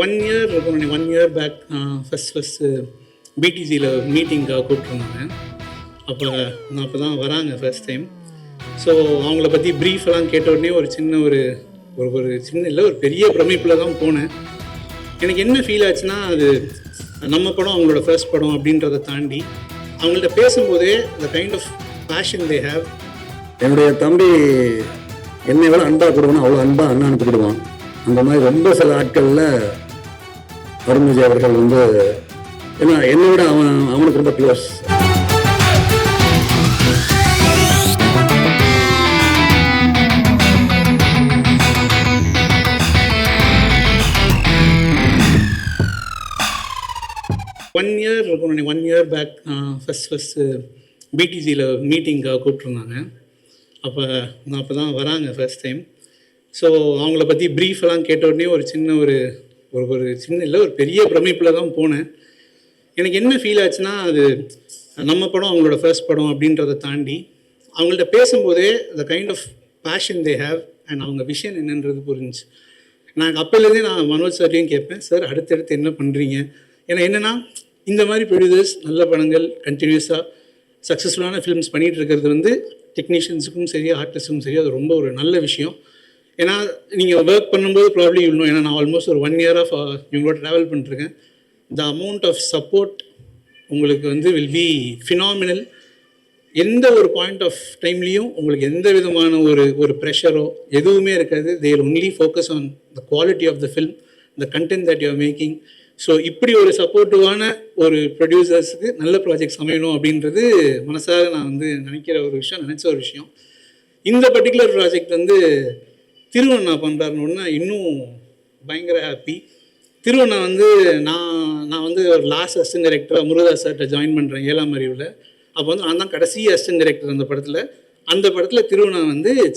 1 year இருக்கும். 1 year back first பிடிசியில் மீட்டிங்காக கூப்பிட்ருந்தாங்க. அப்போ தான் வராங்க ஃபர்ஸ்ட் டைம். ஸோ அவங்கள பற்றி ப்ரீஃபெல்லாம் கேட்ட உடனே ஒரு சின்ன ஒரு சின்ன இல்லை, ஒரு பெரிய பிரமிப்பில் தான் போனேன். எனக்கு என்ன ஃபீல் ஆச்சுன்னா, அது நம்ம படம் அவங்களோட ஃபர்ஸ்ட் படம் அப்படின்றத தாண்டி அவங்கள்ட்ட பேசும்போதே the kind of passion they have. என்னுடைய தம்பி என்னை விட அன்பாக கொடுக்கணும், அவ்வளோ அன்பாக அண்ணா அனுப்பிவிடுவான். அந்த மாதிரி ரொம்ப சில ஆட்களில் அருண் விஜய் அவர்கள் ஏன்னா என்னை விட அவனுக்கு ரொம்ப close. One year back first பிடிசியில் மீட்டிங்காக கூப்பிட்ருந்தாங்க. அப்போ தான் வராங்க ஃபர்ஸ்ட் டைம். ஸோ அவங்கள பற்றி ப்ரீஃபெல்லாம் கேட்ட உடனே ஒரு சின்ன ஒரு சின்ன இல்லை, ஒரு பெரிய பிரமிப்பில் தான் போனேன். எனக்கு என்ன ஃபீல் ஆச்சுன்னா, அது நம்ம படம் அவங்களோட ஃபர்ஸ்ட் படம் அப்படின்றத தாண்டி அவங்கள்ட்ட பேசும்போதே the kind of passion they have and அவங்க விஷன் என்னன்றது புரிஞ்சு. நான் அப்போலேருந்தே நான் மனோஜ் சார்ட்டையும் கேட்பேன், சார் அடுத்தடுத்து என்ன பண்ணுறீங்க? ஏன்னா என்னென்னா, இந்த மாதிரி ப்ரொடியூசர்ஸ் நல்ல படங்கள் கண்டினியூஸாக சக்ஸஸ்ஃபுல்லான ஃபிலிம்ஸ் பண்ணிகிட்டு இருக்கிறது டெக்னீஷியன்ஸுக்கும் சரி ஆர்டிஸ்ட்டுக்கும் சரி அது ரொம்ப ஒரு நல்ல விஷயம். ஏன்னா நீங்கள் ஒர்க் பண்ணும்போது ப்ராப்ளம் இல்லணும். ஏன்னா நான் ஆல்மோஸ்ட் ஒரு 1 இயர் ஆஃப் இவங்களோட ட்ராவல் பண்ணிட்டுருக்கேன். த அமௌண்ட் ஆஃப் சப்போர்ட் உங்களுக்கு வில் பி ஃபினாமினல். எந்த ஒரு பாயிண்ட் ஆஃப் டைம்லேயும் உங்களுக்கு எந்த விதமான ஒரு ப்ரெஷரோ எதுவுமே இருக்காது. They will only focus on the quality of the film, the content that you are making. So இப்படி ஒரு சப்போர்ட்டிவான ஒரு ப்ரொடியூசர்ஸுக்கு நல்ல ப்ராஜெக்ட்ஸ் அமையணும் அப்படின்றது மனசாக நான் நினச்ச ஒரு விஷயம். இந்த பர்டிகுலர் ப்ராஜெக்ட் திருவண்ணா பண்ணுறாருன்னு இன்னும் பயங்கர ஹாப்பி. திருவண்ணா நான் ஒரு லாஸ்ட் அசிஸ்டன்ட் டைரக்டராக முருகதாஸ் சார்கிட்ட ஜாயின் பண்ணுறேன் 7ஆம் அறிவில். அப்போ நான் தான் கடைசி அசிஸ்டன்ட் டைரக்டர் அந்த படத்தில் திருவண்ணா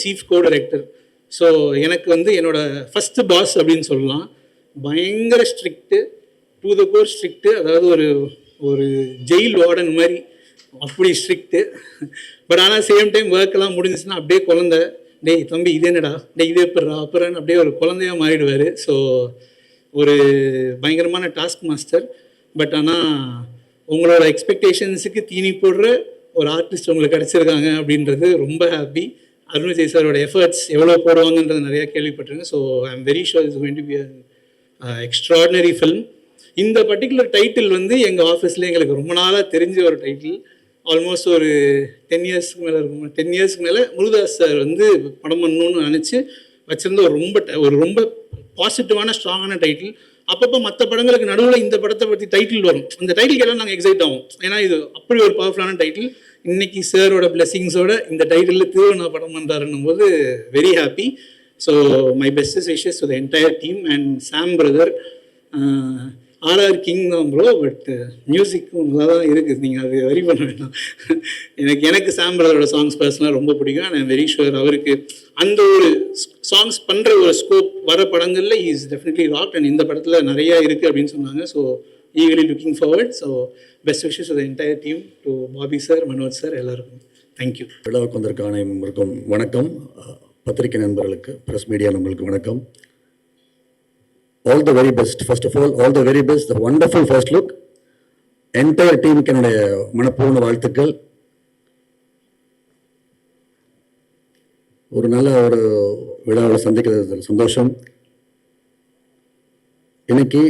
சீஃப் கோ டைரக்டர். ஸோ எனக்கு என்னோடய ஃபஸ்ட்டு பாஸ் அப்படின்னு சொல்லலாம். பயங்கர strict, to the core strict. அதாவது ஒரு ஜெயில் வார்டன் மாதிரி அப்படி ஸ்ட்ரிக்ட்டு. பட் ஆனால் சேம் டைம் ஒர்க்கெல்லாம் முடிஞ்சிச்சுன்னா அப்படியே குழந்த, டேய் தம்பி இது என்னடா, இது எப்பட்றா அப்புறம் அப்படியே ஒரு குழந்தையாக மாறிடுவார். ஸோ ஒரு பயங்கரமான டாஸ்க் மாஸ்டர். பட் ஆனால் உங்களோட எக்ஸ்பெக்டேஷன்ஸுக்கு தீனி போடுற ஒரு ஆர்டிஸ்ட் உங்களுக்கு கிடச்சிருக்காங்க அப்படின்றது ரொம்ப ஹாப்பி. அருண் விஜய் சாரோட எஃபர்ட்ஸ் எவ்வளோ போடுவாங்கன்றது நிறையா கேள்விப்பட்டிருக்கேன். So I am very sure it's going to be extraordinary film. இந்த பர்டிகுலர் டைட்டில் எங்கள் ஆஃபீஸில் எங்களுக்கு ரொம்ப நாளாக தெரிஞ்ச ஒரு டைட்டில். ஆல்மோஸ்ட் ஒரு 10 இயர்ஸ்க்கு மேலே இருக்கும். 10 இயர்ஸ்க்கு மேலே முருகதாஸ் சார் படம் பண்ணணும்னு நினச்சி வச்சுருந்த ஒரு ரொம்ப பாசிட்டிவான ஸ்ட்ராங்கான டைட்டில். அப்பப்போ மற்ற படங்களுக்கு நடுவில் இந்த படத்தை பற்றி டைட்டில் வரும். அந்த டைட்டில் எல்லாம் நாங்கள் எக்ஸைட் ஆகும். ஏன்னா இது அப்படி ஒரு பவர்ஃபுல்லான டைட்டில். இன்றைக்கி சாரோட பிளெஸிங்ஸோட இந்த டைட்டிலில் திருவண்ணா படம் பண்ணுறாருன்னும் போது very happy. So my best wishes to the entire team and Sam brother. RR king தான் ப்ரோ, பட் மியூசிக்கும் நல்லா தான் இருக்குது. நீங்கள் அது வரி பண்ண வேண்டாம். எனக்கு சாம் பிரதரோட சாங்ஸ் பர்சனலாக ரொம்ப பிடிக்கும். And I am very sure அவருக்கு அந்த ஒரு சாங்ஸ் பண்ணுற ஒரு ஸ்கோப் வர படங்களில் he is definitely rock. And இந்த படத்தில் நிறையா இருக்குது அப்படின்னு சொன்னாங்க. So eagerly looking forward. So best wishes to the entire team, to Bobby sir, Manoj sir, எல்லாருக்கும் தேங்க்யூ. விழாவுக்கு வந்திருக்க அனைவருக்கும் வணக்கம். பத்திரிகை நண்பர்களுக்கு, ப்ரெஸ் மீடியா நண்பர்களுக்கு வணக்கம். All the very best. First of all the very best. The wonderful first look. Entire team என்னுடைய மனப்பூர்வ வாழ்த்துக்கள். ஒரு நல்ல ஒரு விழாவில் சந்திக்கிறது சந்தோஷம். இன்னைக்கு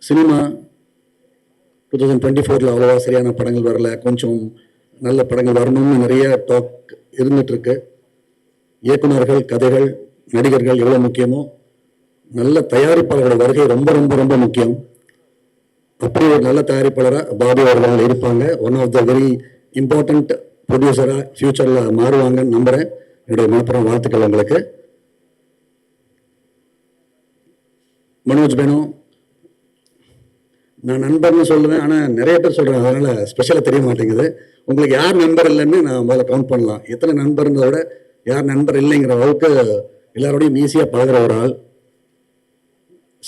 சினிமா 2024 அவ்வளோவா சரியான படங்கள் வரல, கொஞ்சம் நல்ல படங்கள் வரணும்னு நிறைய டாக் இருந்துகிட்ருக்கு. இயக்குநர்கள், கதைகள், நடிகர்கள் எவ்வளோ முக்கியமோ நல்ல தயாரிப்பாளரோட வருகை ரொம்ப ரொம்ப ரொம்ப முக்கியம். அப்படி ஒரு நல்ல தயாரிப்பாளராக பாபு அவர்கள் இருப்பாங்க. One of the very important ப்ரொடியூசராக ஃப்யூச்சரில் மாறுவாங்கன்னு நம்புகிறேன். என்னுடைய மனப்பூர்வ வாழ்த்துக்கள் உங்களுக்கு. மனோஜ் வேணும், நான் நண்பர்னு சொல்லுவேன், ஆனால் நிறைய பேர் சொல்கிறேன், அதனால் ஸ்பெஷலாக தெரிய மாட்டேங்குது. உங்களுக்கு யார் நண்பர் இல்லைன்னு நான் முதல்ல கவுண்ட் பண்ணலாம். எத்தனை நண்பர்ன்றத விட யார் நண்பர் இல்லைங்கிற அளவுக்கு எல்லாரோடையும் ஈஸியாக பழகிற ஒரு ஆள்.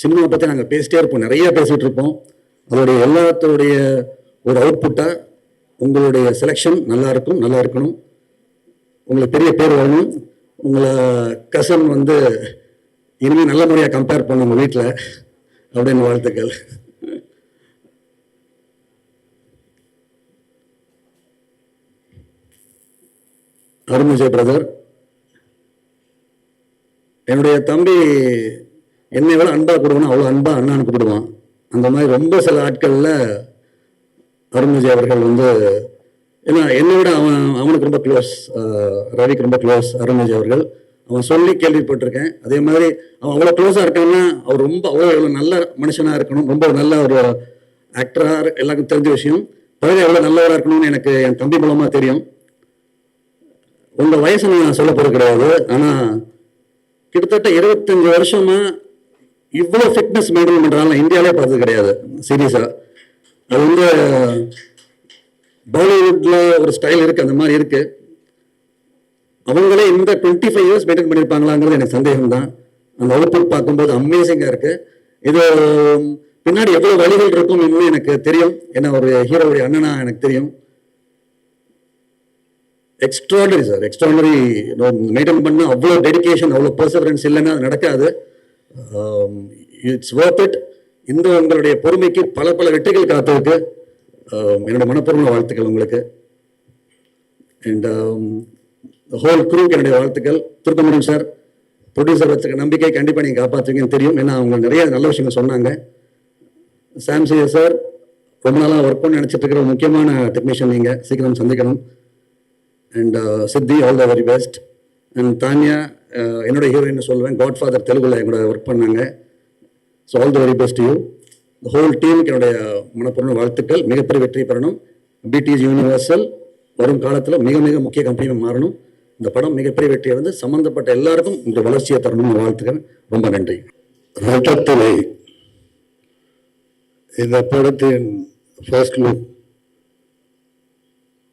சினிமாவை பற்றி நாங்கள் பேசிட்டே இருப்போம், நிறைய பேசிகிட்டு இருப்போம். அதோடைய எல்லாத்தோடைய ஒரு அவுட்புட்டாக உங்களுடைய செலெக்ஷன் நல்லா இருக்கணும். உங்களுக்கு பெரிய பேர் வரணும். உங்களை கசன் இனிமேல் நல்ல முறையாக கம்பேர் பண்ண உங்கள் வீட்டில் அப்படின்னு வாழ்த்துக்கள். அருண்விஜய் பிரதர், என்னுடைய தம்பி என்னை விட அன்பா கூடுவான், அவ்வளோ அன்பா அண்ணான்னு கூப்பிடுவான். அந்த மாதிரி ரொம்ப சில ஆட்களில் அருண்விஜய் அவர்கள் வந்து, ஏன்னா என்னை விட அவனுக்கு ரொம்ப க்ளோஸ், ரவிக்கு ரொம்ப க்ளோஸ் அருண்விஜய் அவர்கள். அவன் சொல்லி கேள்விப்பட்டிருக்கேன். அதே மாதிரி அவன் அவ்வளோ க்ளோஸாக இருக்கான்னா அவர் ரொம்ப அவ்வளோ நல்ல மனுஷனாக இருக்கணும், ரொம்ப நல்ல ஒரு ஆக்டராக, எல்லாருக்கும் தெரிஞ்ச விஷயம். பழக எவ்வளோ நல்லவராக இருக்கணும்னு எனக்கு என் தம்பி மூலமாக தெரியும். உங்கள் வயசை நான் சொல்ல போகிறது கிடையாது, ஆனால் கிட்டத்தட்ட 25 வருஷமா இவ்வளோ ஃபிட்னஸ் மெயின்டைன் பண்ணுறாங்க இந்தியாவிலே பார்த்தது கிடையாது சீரியஸாக. அது வந்து பாலிவுட்ல ஒரு ஸ்டைல் இருக்குது, அந்த மாதிரி இருக்குது. அவங்களே இந்த 25 இயர்ஸ் மெயின்டைன் பண்ணியிருப்பாங்களாங்கிறது எனக்கு சந்தேகம் தான். அந்த அவுட்புட் பார்க்கும்போது அமேசிங்காக இருக்குது. இது பின்னாடி எவ்வளோ வழிகள் இருக்கும் இன்னும் எனக்கு தெரியும். ஏன்னா ஒரு ஹீரோவுடைய அண்ணனா எனக்கு தெரியும். Extraordinary sir, extraordinary. மெயின்டைன் பண்ண அவ்வளோ டெடிக்கேஷன், அவ்வளோ பர்சவரன்ஸ் இல்லைன்னா அது நடக்காது. It's worth it. இந்த உங்களுடைய பொறுமைக்கு பல பல வெற்றிகள் காத்திருக்கு. என்னோட மனப்பூர்வ வாழ்த்துக்கள் உங்களுக்கு. அண்ட் ஹோல் குரூக்கு என்னுடைய வாழ்த்துக்கள். திருத்தமுருகன் சார், ப்ரொடியூசர் வச்சுக்க நம்பிக்கை கண்டிப்பாக நீங்கள் காப்பாற்றுவீங்கன்னு தெரியும். ஏன்னா அவங்க நிறைய நல்ல விஷயங்கள் சொன்னாங்க. சாம்சியா சார், ரொம்ப நாளாக ஒர்க் பண்ண நினச்சிட்டு இருக்கிற முக்கியமான டெக்னீஷியன், நீங்கள் சீக்கிரம் சந்திக்கணும். அண்ட் சித்தி, all the very best. And Tania, என்னோட ஹீரோயின் சொல்லுவேன், காட்ஃபாதர் தெலுங்குல எங்களோட ஒர்க் பண்ணாங்க. So all the very best you. The whole டீமுக்கு என்னுடைய மனப்பூர்வ வாழ்த்துக்கள். மிகப்பெரிய வெற்றி பெறணும். பிடிஎஸ் யூனிவர்சல் வரும் காலத்தில் மிக மிக முக்கிய கம்பெனியாக மாறணும். இந்த படம் மிகப்பெரிய வெற்றியை வந்து சம்மந்தப்பட்ட எல்லாருக்கும் இந்த வளர்ச்சியை தரணும்னு வாழ்த்துக்கிறேன். ரொம்ப நன்றி. ரெட்டத்தலை இந்த படத்தின் ஃபர்ஸ்ட் லுக்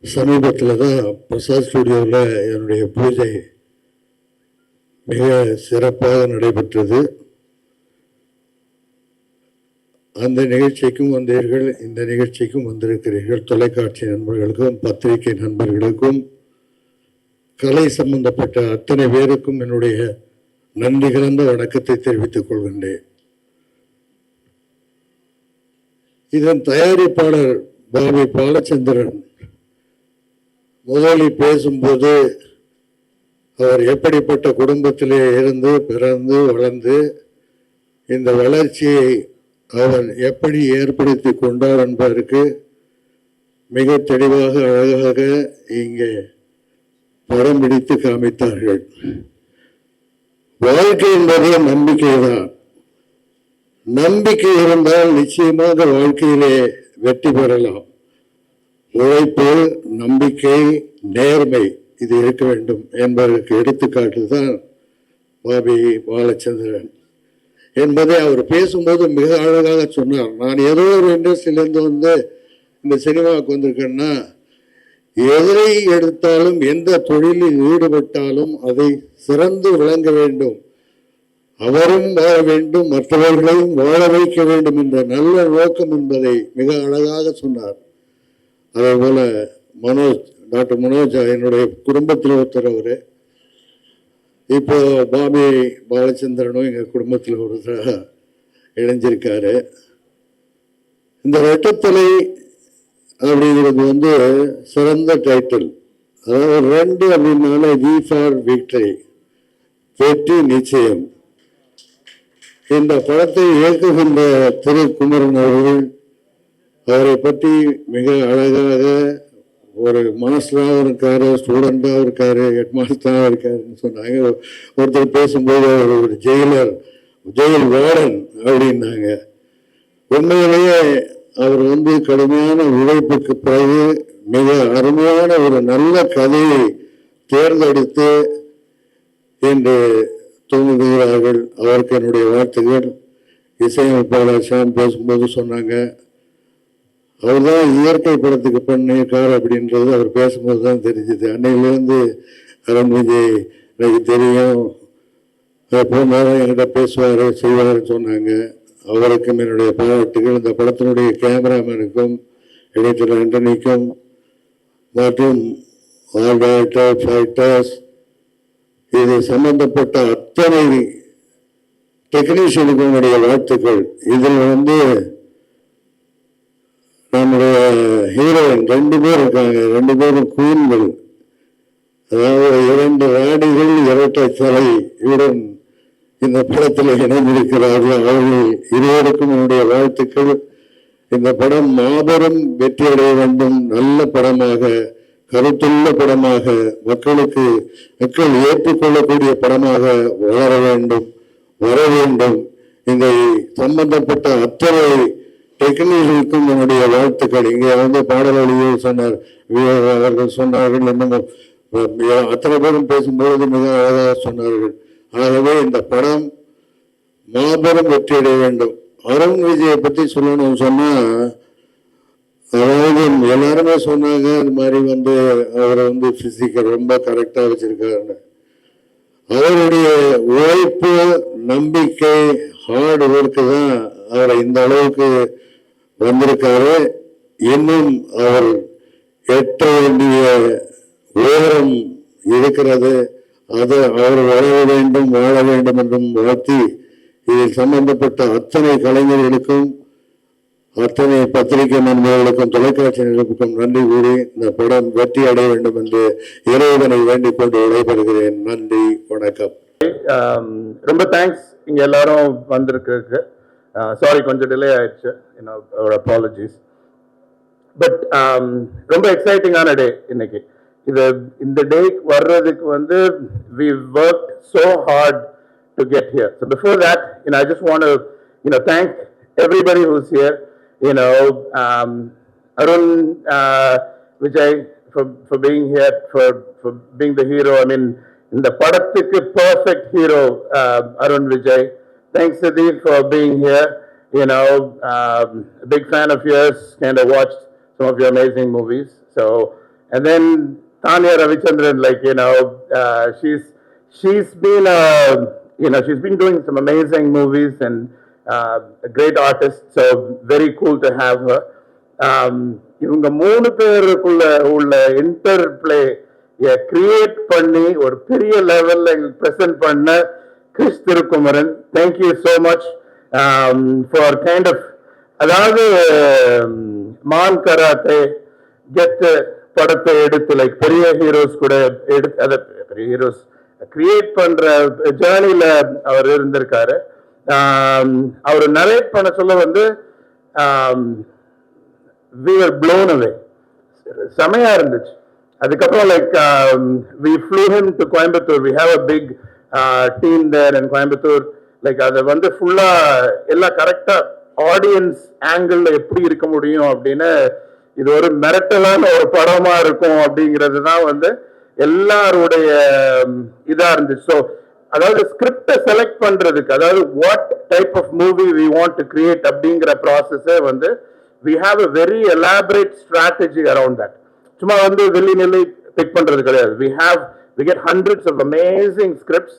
சமீபத்தில் தான் பிரசாத் ஸ்டுடியோவில் என்னுடைய பூஜை மிக சிறப்பாக நடைபெற்றது. அந்த நிகழ்ச்சிக்கும் வந்தீர்கள், இந்த நிகழ்ச்சிக்கும் வந்திருக்கிறீர்கள். தொலைக்காட்சி நண்பர்களுக்கும் பத்திரிகை நண்பர்களுக்கும் கலை சம்பந்தப்பட்ட அத்தனை பேருக்கும் என்னுடைய நன்றி கலந்த வணக்கத்தை தெரிவித்துக் கொள்கின்றேன். இதன் தயாரிப்பாளர் பாபி பாலச்சந்திரன் முதலில் பேசும்போது அவர் எப்படிப்பட்ட குடும்பத்திலே இருந்து பிறந்து வளர்ந்து இந்த வளர்ச்சியை அவர் எப்படி ஏற்படுத்தி கொண்டார் என்பதற்கு மிக தெளிவாக அழகாக இங்கே படம் பிடித்து காமித்தார்கள். வாழ்க்கை என்பது நம்பிக்கை தான். நம்பிக்கை இருந்தால் நிச்சயமாக வாழ்க்கையிலே வெற்றி பெறலாம். உழைப்பு, நம்பிக்கை, நேர்மை இது இருக்க வேண்டும் என்பதற்கு எடுத்துக்காட்டு தான் பாபி பாலச்சந்திரன் என்பதை அவர் பேசும்போது மிக அழகாக சொன்னார். நான் ஏதோ ஒரு இண்டஸ்ட்ரியிலேருந்து வந்து இந்த சினிமாவுக்கு வந்திருக்கேன்னா, எதை எடுத்தாலும் எந்த தொழிலில் ஈடுபட்டாலும் அதை சிறந்து விளங்க வேண்டும், அவரும் வாழ வேண்டும், மற்றவர்களையும் வாழ வைக்க வேண்டும் என்ற நல்ல நோக்கம் என்பதை மிக அழகாக சொன்னார். அதே போல மனோஜ், டாக்டர் மனோஜ் என்னுடைய குடும்பத்தில் ஒருத்தர். அவர் இப்போ பாபி பாலச்சந்திரனும் எங்கள் குடும்பத்தில் ஒருத்தராக இணைஞ்சிருக்காரு. இந்த ரெட்டத்தலை அப்படிங்கிறது வந்து சிறந்த டைட்டில். அதாவது 2 அப்படின்னால வி ஃபார் விக்டரி, வெற்றி நிச்சயம். இந்த படத்தை இயக்குகின்ற திரு குமரன் அவர்கள் அவரை பற்றி மிக அழகாக ஒரு மாஸ்டராகவும் இருக்காரு, ஸ்டூடெண்டாகவும் இருக்காரு, ஹெட் மாஸ்டராகவும் இருக்காருன்னு சொன்னாங்க. ஒருத்தர் பேசும்போது அவர் ஒரு ஜெயில் வார்டன் அப்படின்னாங்க. உண்மையிலேயே அவர் வந்து கடுமையான உழைப்புக்கு பிறகு மிக அருமையான ஒரு நல்ல கதையை தேர்ந்தெடுத்து என்று தோன்றுகிறார்கள். அவருக்கு என்னுடைய வாழ்த்துக்கள். இசையமைப்பாளர் ஷாம் பேசும்போது சொன்னாங்க, அவர் தான் இயற்கை படத்துக்கு பண்ணியிருக்கார் அப்படின்றது அவர் பேசும்போது தான் தெரிஞ்சுது. அன்னையிலேருந்து அருண் விஜய் எனக்கு தெரியும், போனாலும் என்கிட்ட பேசுவார் செய்வார்னு சொன்னாங்க. அவருக்கும் என்னுடைய பாராட்டுகள். இந்த படத்தினுடைய கேமராமேனுக்கும் எடிட்டர் ஆண்டனிக்கும் மற்றும் ஆல் டைரக்டர், ஃபைட்டர்ஸ், இது சம்பந்தப்பட்ட அத்தனை டெக்னீஷியனுக்கு உங்களுடைய வாழ்த்துக்கள். இதில் வந்து நம்முடைய ஹீரோயின் 2 பேர் இருக்காங்க, 2 பேரும் குயின்கள். அதாவது 2 ராணிகள் இரட்டை தலை இவரும் இந்த படத்தில் இணைந்திருக்கிறார்கள். அவர்கள் இருவருக்கும் என்னுடைய வாழ்த்துக்கள். இந்த படம் மாபெரும் வெற்றி அடைய வேண்டும், நல்ல படமாக, கருத்துள்ள படமாக, மக்கள் ஏற்றுக்கொள்ளக்கூடிய படமாக வளர வேண்டும், வர வேண்டும். இந்த சம்பந்தப்பட்ட அத்தனை டெக்னீஷியனுக்கும் என்னுடைய வாழ்த்துக்கள். இங்கே வந்து பாடல்களையும் சொன்னார், அவர்கள் சொன்னார்கள், இன்னும் அத்தனை பேரும் பேசும்பொழுது மிக அழகாக சொன்னார்கள். ஆகவே இந்த படம் மாபெரும் வெற்றி அடைய வேண்டும். அருண் விஜயை பற்றி சொல்லணும்னு சொன்னா, அதாவது எல்லாருமே சொன்னாங்க இது மாதிரி வந்து அவரை வந்து பிசிக்கல் ரொம்ப கரெக்டா வச்சிருக்காருன்னு. அவருடைய உழைப்பு, நம்பிக்கை, ஹார்ட் ஒர்க்கு தான் அவரை இந்த அளவுக்கு வந்திருக்காரு. இன்னும் அவர் எட்ட வேண்டிய உயரம் இருக்கிறது. அது அவர் வளர வேண்டும், வாழ வேண்டும் என்றும் வாழ்த்தி, இதில் சம்பந்தப்பட்ட அத்தனை கலைஞர்களுக்கும், அத்தனை பத்திரிகை நண்பர்களுக்கும், தொலைக்காட்சி நிறுவனங்களுக்கும் நன்றி கூறி இந்த படம் வெற்றி அடைய வேண்டும் என்று இறைவனை வேண்டிக் கொண்டு விடைபெறுகிறேன். நன்றி, வணக்கம். ரொம்ப தேங்க்ஸ் இங்க எல்லாரும் வந்திருக்கு. சாரி கொஞ்சம் டிலே ஆயிடுச்சு, அப்பாலஜிஸ். பட் ரொம்ப எக்ஸைட்டிங்கான டே இன்னைக்கு. இந்த டேக்கு வர்றதுக்கு வந்து we worked so hard to get here. So before that, I just want to thank everybody who's here. Arun Vijay for being here, for being the hero. I mean, in the padattukku perfect hero, Arun Vijay. Thanks Siddhi for being here. A big fan of yours, kind of watched some of your amazing movies. So, and then Tanya Ravichandran, she's been she's been doing some amazing movies and a great artist. So very cool to have her. இவங்க 3 பேருக்குள்ள உள்ள interplay create பண்ணி ஒரு பெரிய லெவல்ல present பண்ண Chris Thirukumaran, thank you so much for kind of, அதாவது Maan karate, get படத்தை எடுத்து பெரிய ஹீரோஸ் கூட எடுத்து அதை பெரிய ஹீரோஸ் கிரியேட் பண்ற ஜேர்னில அவர் இருந்திருக்காரு. அவர் நரேட் பண்ண சொல்ல வந்து we were blown away. செமையா இருந்துச்சு. அதுக்கப்புறம் we flew him to Coimbatore. We have a big team there in Coimbatore. அதை வந்து ஃபுல்லா எல்லாம் கரெக்டா ஆடியன்ஸ் ஆங்கிள் எப்படி இருக்க முடியும் அப்படின்னு, இது ஒரு மிரட்டலான ஒரு படமா இருக்கும் அப்படிங்கிறது தான் வந்து எல்லாருடைய இதா இருந்துச்சு. ஸோ அதாவது ஸ்கிரிப்டை செலக்ட் பண்றதுக்கு, அதாவது what type of movie we want to create அப்படிங்கிற ப்ராசஸே வந்து we have a very elaborate strategy around that. சும்மா வந்து வெளி நிலை பிக் பண்றது கிடையாது. we get hundreds of amazing scripts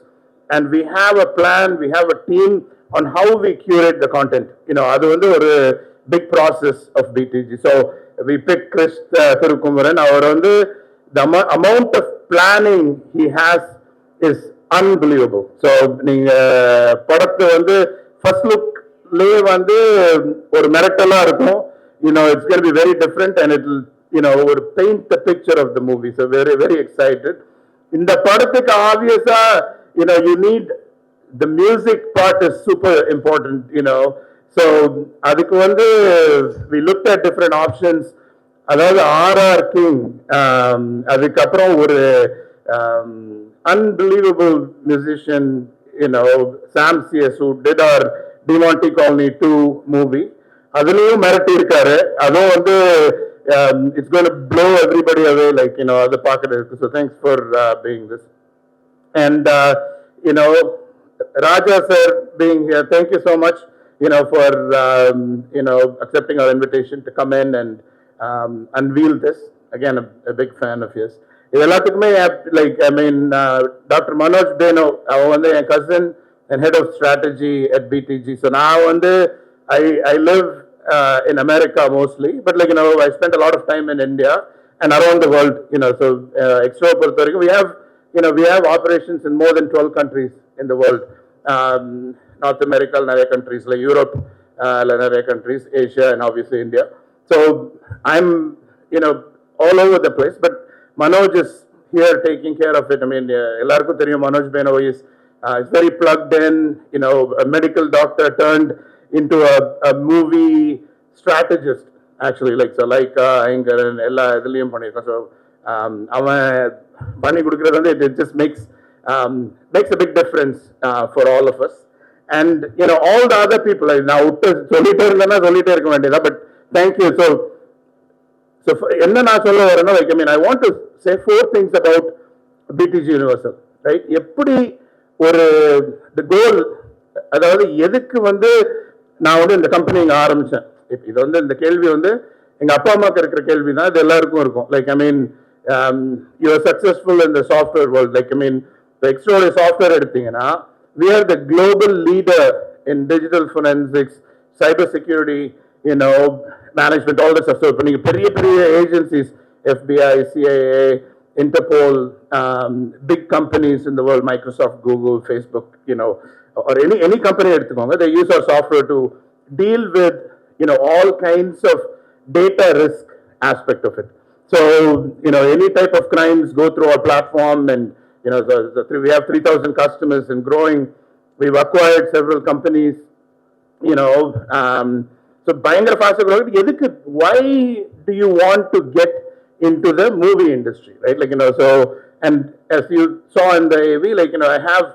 and we have a plan, we have a team on how we curate the content. அது வந்து ஒரு big process of BTG. So we pick Chris Thirukumaran. அவர் வந்து the amount of planning he has is unbelievable. So நீங்க படத்தை வந்து first look லே வந்து ஒரு மிரட்டலா இருக்கும். It's going to be very different and it will paint the picture of the movie. So very very excited. இந்த படத்துக்கு obviously you need the music part is super important. So அதுக்கு வந்து we looked at different options. அதாவது R.R. King, அதுக்கப்புறம் ஒரு unbelievable musician, Sam C.S. who did our Demonte Colony 2 movie. அதுலயும் மிரட்டி இருக்காரு. அதுவும் வந்து it's going to blow everybody away, அது பார்க்கறது இருக்கு. So thanks for being this. And Raja sir being here, thank you so much for accepting our invitation to come in and unveil this. Again, a big fan of yours. இது எல்லாத்துக்குமே Dr. Manoj Beno, அவன் வந்து என் cousin and head of strategy at BTG. So நான் வந்து I live in America mostly, but I spent a lot of time in India and around the world. So extra பொறுத்த வரைக்கும் we have operations in more than 12 countries in the world. North America, நிறைய countries like Europe, நிறைய countries, Asia, and obviously India. So I'm, all over the place, but Manoj is here taking care of it. I mean, எல்லாருக்கும் தெரியும் Manoj Beno is very plugged in, a medical doctor turned into a movie strategist, actually, like Iyengar and எல்லா இதுலயும் பண்ணிருக்கான். So அவன் பண்ணி கொடுக்கிறது வந்து it just makes a big difference for all of us. And all the other people, like now சொல்லிட்டே இருந்தேன்னா சொல்லிட்டே இருக்க வேண்டியதா, but thank you. So என்ன நான் சொல்ல வரேன்னா, like I want to say 4 things about BTG Universal, right? எப்படி ஒரு the goal, அதாவது எதுக்கு வந்து நான் வந்து இந்த கம்பெனி இங்க ஆரம்பிச்சேன். இது வந்து இந்த கேள்வி வந்து எங்க அப்பா அம்மாக்கு இருக்கிற கேள்வி தான், இது எல்லாருக்கும் இருக்கும். Like you are successful in the software world. Like the extra software எடுத்தீங்கன்னா, we are the global leader in digital forensics, cyber security, management, all that stuff. So இப்போ நீங்க பெரிய பெரிய agencies, FBI, CIA, Interpol, big companies in the world, Microsoft, Google, Facebook, or any company எடுத்துக்கோங்க, they use our software to deal with all kinds of data risk aspect of it. So any type of crimes go through our platform, and we have 3,000 customers and growing. We've acquired several companies, so பயங்கர ஃபாஸ்டா growing. எதுக்கு, why do you want to get into the movie industry, right? Like so, and as you saw in the AV, like I have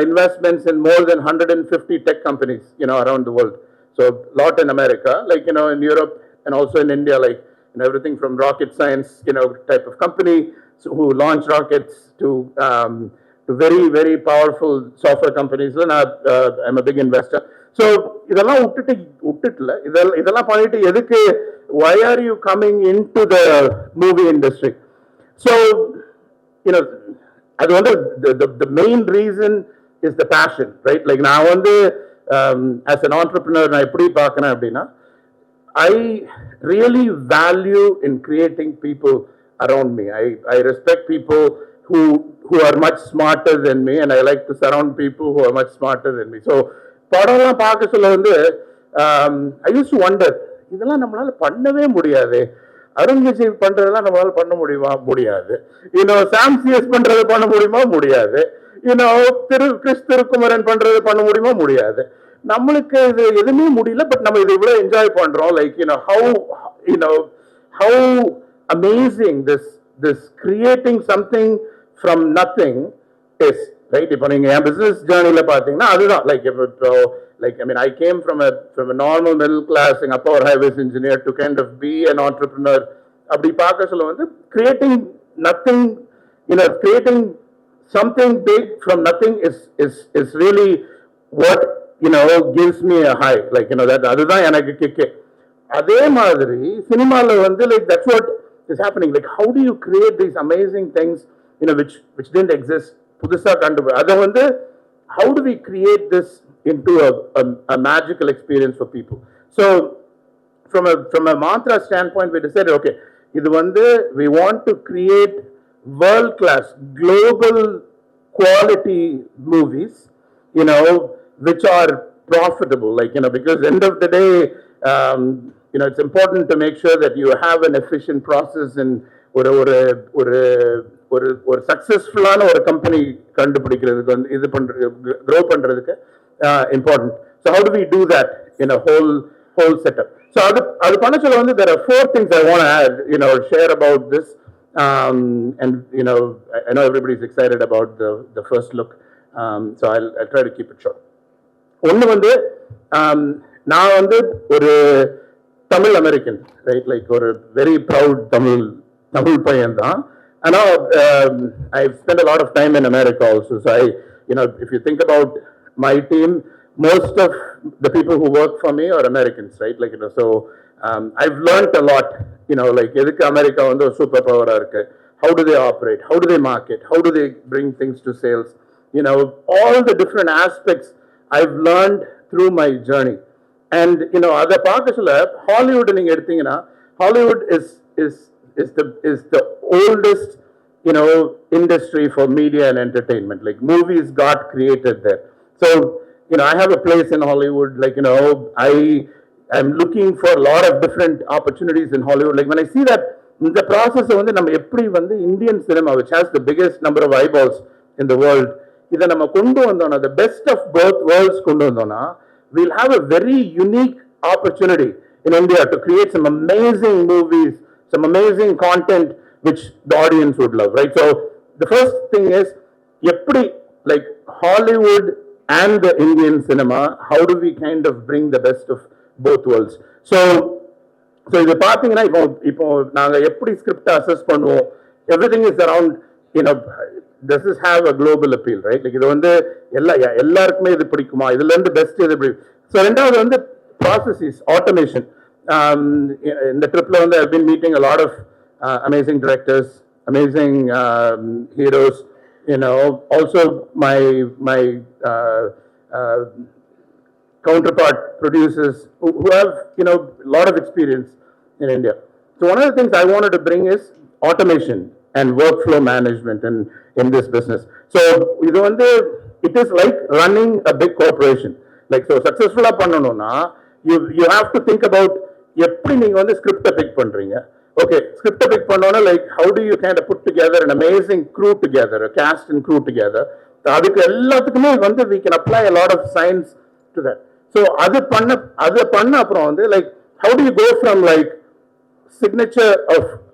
investments in more than 150 tech companies around the world. So lot in America, like in Europe, and also in India, like everything from rocket science type of company who launch rockets to very very powerful software companies. And I'm a big investor. So இதெல்லாம் விட்டுட்டுல இதெல்லாம் பண்ணிட்டு எதுக்கு, why are you coming into the movie industry? So அது வந்து the main reason is the passion, right? Like நான் வந்து as an entrepreneur நான் எப்படி பார்க்கறேன் அப்படின்னா, I really value in creating people around me. I respect people who are much smarter than me, and I like to surround people who are much smarter than me. So படம்லாம் பார்க்க சொல்ல வந்து I used to wonder, இதெல்லாம் நம்மளால பண்ணவே முடியாது, அருண் விஜய் பண்றதெல்லாம் நம்மளால பண்ண முடியுமா, முடியாது. சாம் சிஎஸ் பண்றது பண்ண முடியுமா, முடியாது. கிறிஸ் திருக்குமரன் பண்றது பண்ண முடியுமா, முடியாது. நம்மளுக்கு இது எதுவுமே முடியல, பட் நம்ம இது இவ்வளவு என்ஜாய் பண்றோம். Like how amazing this creating something from nothing is, right? இப்போ நீங்க என் பிசினஸ் ஜேர்னில பாத்தீங்கன்னா அதுதான். Like I came from a normal middle class, எங்க அப்பா ஒரு highways engineer, to kind of be an entrepreneur. அப்படி பார்க்க சொல்ல வந்து creating nothing, creating something big from nothing is really what gives me a high. Like that அதுதான் எனக்கு kick. அதே மாதிரி சினிமால வந்து like that's what is happening. Like how do you create these amazing things which didn't exist, புதுசா கண்டு அத வந்து how do we create this into a magical experience for people? So from a mantra standpoint, we decided, okay, இது வந்து we want to create world class global quality movies which are profitable, like because end of the day it's important to make sure that you have an efficient process and ஒரு சக்சஸ்ஃபுல்லான ஒரு company கண்டுபிடிக்கிறதுக்கு வந்து இது பண்றது grow பண்றதுக்கு important. So how do we do that in a whole setup? So அது பண்ண சொல்ல வந்து there are 4 things I want to add, share about this. And I know everybody's excited about the first look, so I'll try to keep it short. ஒன்னு வந்து நான் வந்து ஒரு Tamil American, right? Like ஒரு வெரி ப்ரவுட் தமிழ் பையன் தான். ஆனா I've spent a lot of time in America also, so if you think about my team, most of the people who work for me are Americans, right? Like so I've learned a lot, like எதுக்கு America வந்து ஒரு super பவரா இருக்கு, how do they operate, how do they market, how do they bring things to sales, all the different aspects I've learned through my journey. And அதை பார்க்க சொல்ல Hollywood நீங்க எடுத்தீங்கன்னா, Hollywood is the oldest industry for media and entertainment. Like movies got created there. So I have a place in Hollywood, like, I'm looking for a lot of different opportunities in Hollywood. Like when I see that, இந்த process வந்து நம்ம எப்படி வந்து Indian cinema, which has the biggest number of eyeballs in the world, இதை நம்ம கொண்டு வந்தோம்னா, the best of both worlds கொண்டு வந்தோம்னா, we'll have a very unique opportunity in India to create some amazing movies, some amazing content which the audience would love, right? So the first thing is, எப்படி like Hollywood and the Indian cinema, how do we kind of bring the best of both worlds? So இது பாத்தீங்கன்னா இப்போ நாங்க எப்படி script assess பண்ணுவோம், everything is around, does this have a global appeal, right? Like இது வந்து எல்லாருக்குமே இது பிடிக்குமா, இதுல இருந்து பெஸ்ட் இது பிடிக்கும். ஸோ ரெண்டாவது வந்து processes, automation. In the tripல வந்து I've been meeting a lot of amazing directors, amazing heroes, also my counterpart producers who have, a lot of experience in India. So one of the things I wanted to bring is automation and workflow management in this business. So இது வந்து it is like running a big corporation. Like so successful பண்ணனும்னா you have to think about எப்படி நீங்க வந்து script big பண்றீங்க. Okay, script pick பண்ணோம்னா like how do you kind of put together an amazing crew together, a cast and crew together. அதுக்கு எல்லாத்துக்குமே வந்து we can apply a lot of science to that. So அது பண்ண அப்புறம் வந்து like how do you go from like signature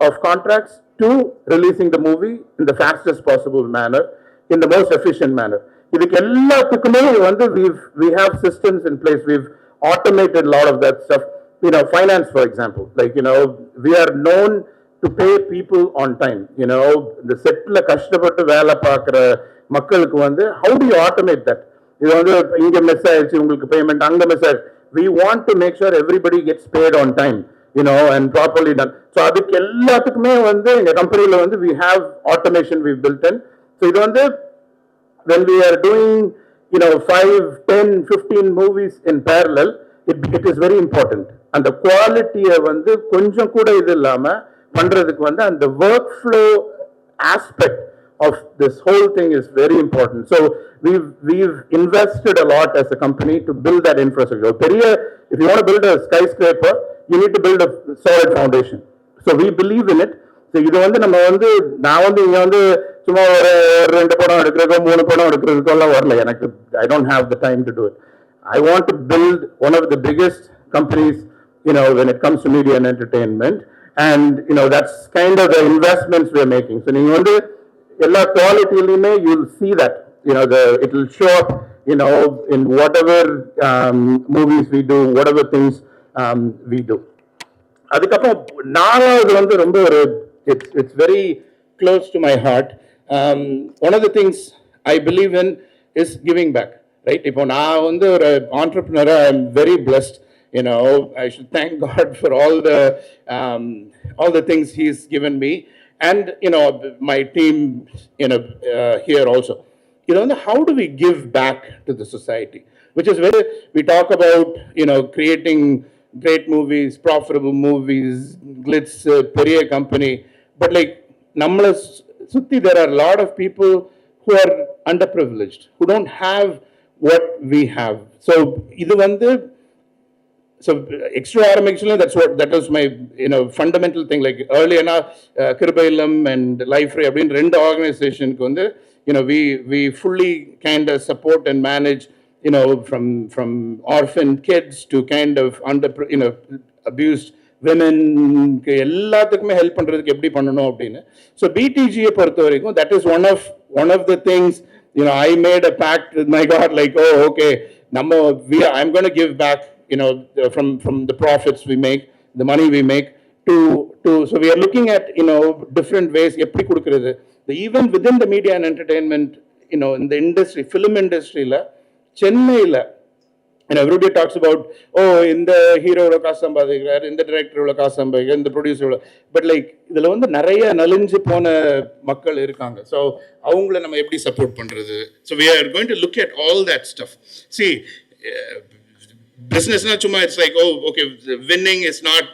of contracts to releasing the movie in the fastest possible manner, in the most efficient manner. இதுக்கு எல்லாத்துக்குமே வந்து we have systems in place. We've automated a lot of that stuff. Finance, for example, like, we are known to pay people on time. The setla கஷ்டப்பட்டு வேலை பார்க்குற மக்களுக்கு வந்து how do you automate that? இது வந்து இங்க miss ஆயிடுச்சு உங்களுக்கு பேமெண்ட், அங்க மிஸ் ஆயிடுச்சு. We want to make sure everybody gets paid on time, and properly done. So அதுக்கு எல்லாத்துக்குமே வந்து எங்க கம்பெனில வந்து we have automation we've built in. So இது வந்து when we are doing 5, 10, 15 movies in parallel, it is very important. And the quality வந்து கொஞ்சம் கூட இது இல்லாம பண்றதுக்கு வந்து அந்த workflow aspect of this whole thing is very important. So we've invested a lot as a company to build that infrastructure. If you want to build a skyscraper, you need to build a solid foundation. So we believe in it. So இது வந்து நம்ம வந்து நான் வந்து இங்க வந்து சும்மா ஒரு 2 படம் எடுக்கிறதுக்கோ 3 படம் எடுக்கிறதுக்கோ எல்லாம் வரல. எனக்கு I don't have the time to do it. I want to build one of the biggest companies, when it comes to media and entertainment, and that's kind of the investments we are making. So நீங்க வந்து எல்லா குவாலிட்டியிலுமே you'll see that, it will show up, in whatever movies we do, whatever things we do. அதுக்கப்புறம் நாலாவது வந்து ரொம்ப ஒரு it's very close to my heart. One of the things I believe in is giving back, right? இப்போ நான் வந்து ஒரு entrepreneur, I'm very blessed. I should thank God for all the things He's given me, and my team, here also. How do we give back to the society? Which is where we talk about, creating great movies, profitable movies, glitz, பெரிய company. But like, நம்மளை சுத்தி there are a lot of people who are underprivileged, who don't have what we have. So இது வந்து so extra automation, that was my fundamental thing. Like earlier na Kirbayillam and Lifefree abin rendu organization ku வந்து we fully kind of support and manage from orphan kids to kind of abused women க்கு எல்லாத்துக்குமே help பண்றதுக்கு எப்படி பண்ணணும் அப்படினு. So BTG பொறுத்த வரைக்கும் that is one of the things, I made a pact with my God, like, oh okay, I'm going to give back, from the profits we make, the money we make, to so we are looking at different ways எப்படி கொடுக்கிறது. Even within the media and entertainment, in the industry, film industry la சென்னையில everybody talks about, oh, இந்த ஹீரோவோட காசு சம்பாதிக்கிறார், இந்த டைரக்டரோட காசு சம்பாதிக்கிறார், இந்த ப்ரொடியூசரோட, but like இதுல வந்து நிறைய நலிஞ்சு போன மக்கள் இருக்காங்க. ஸோ அவங்கள நம்ம எப்படி சப்போர்ட் பண்றது? So we are going to look at all that stuff. See, business na chuma, it's like, oh okay, winning is not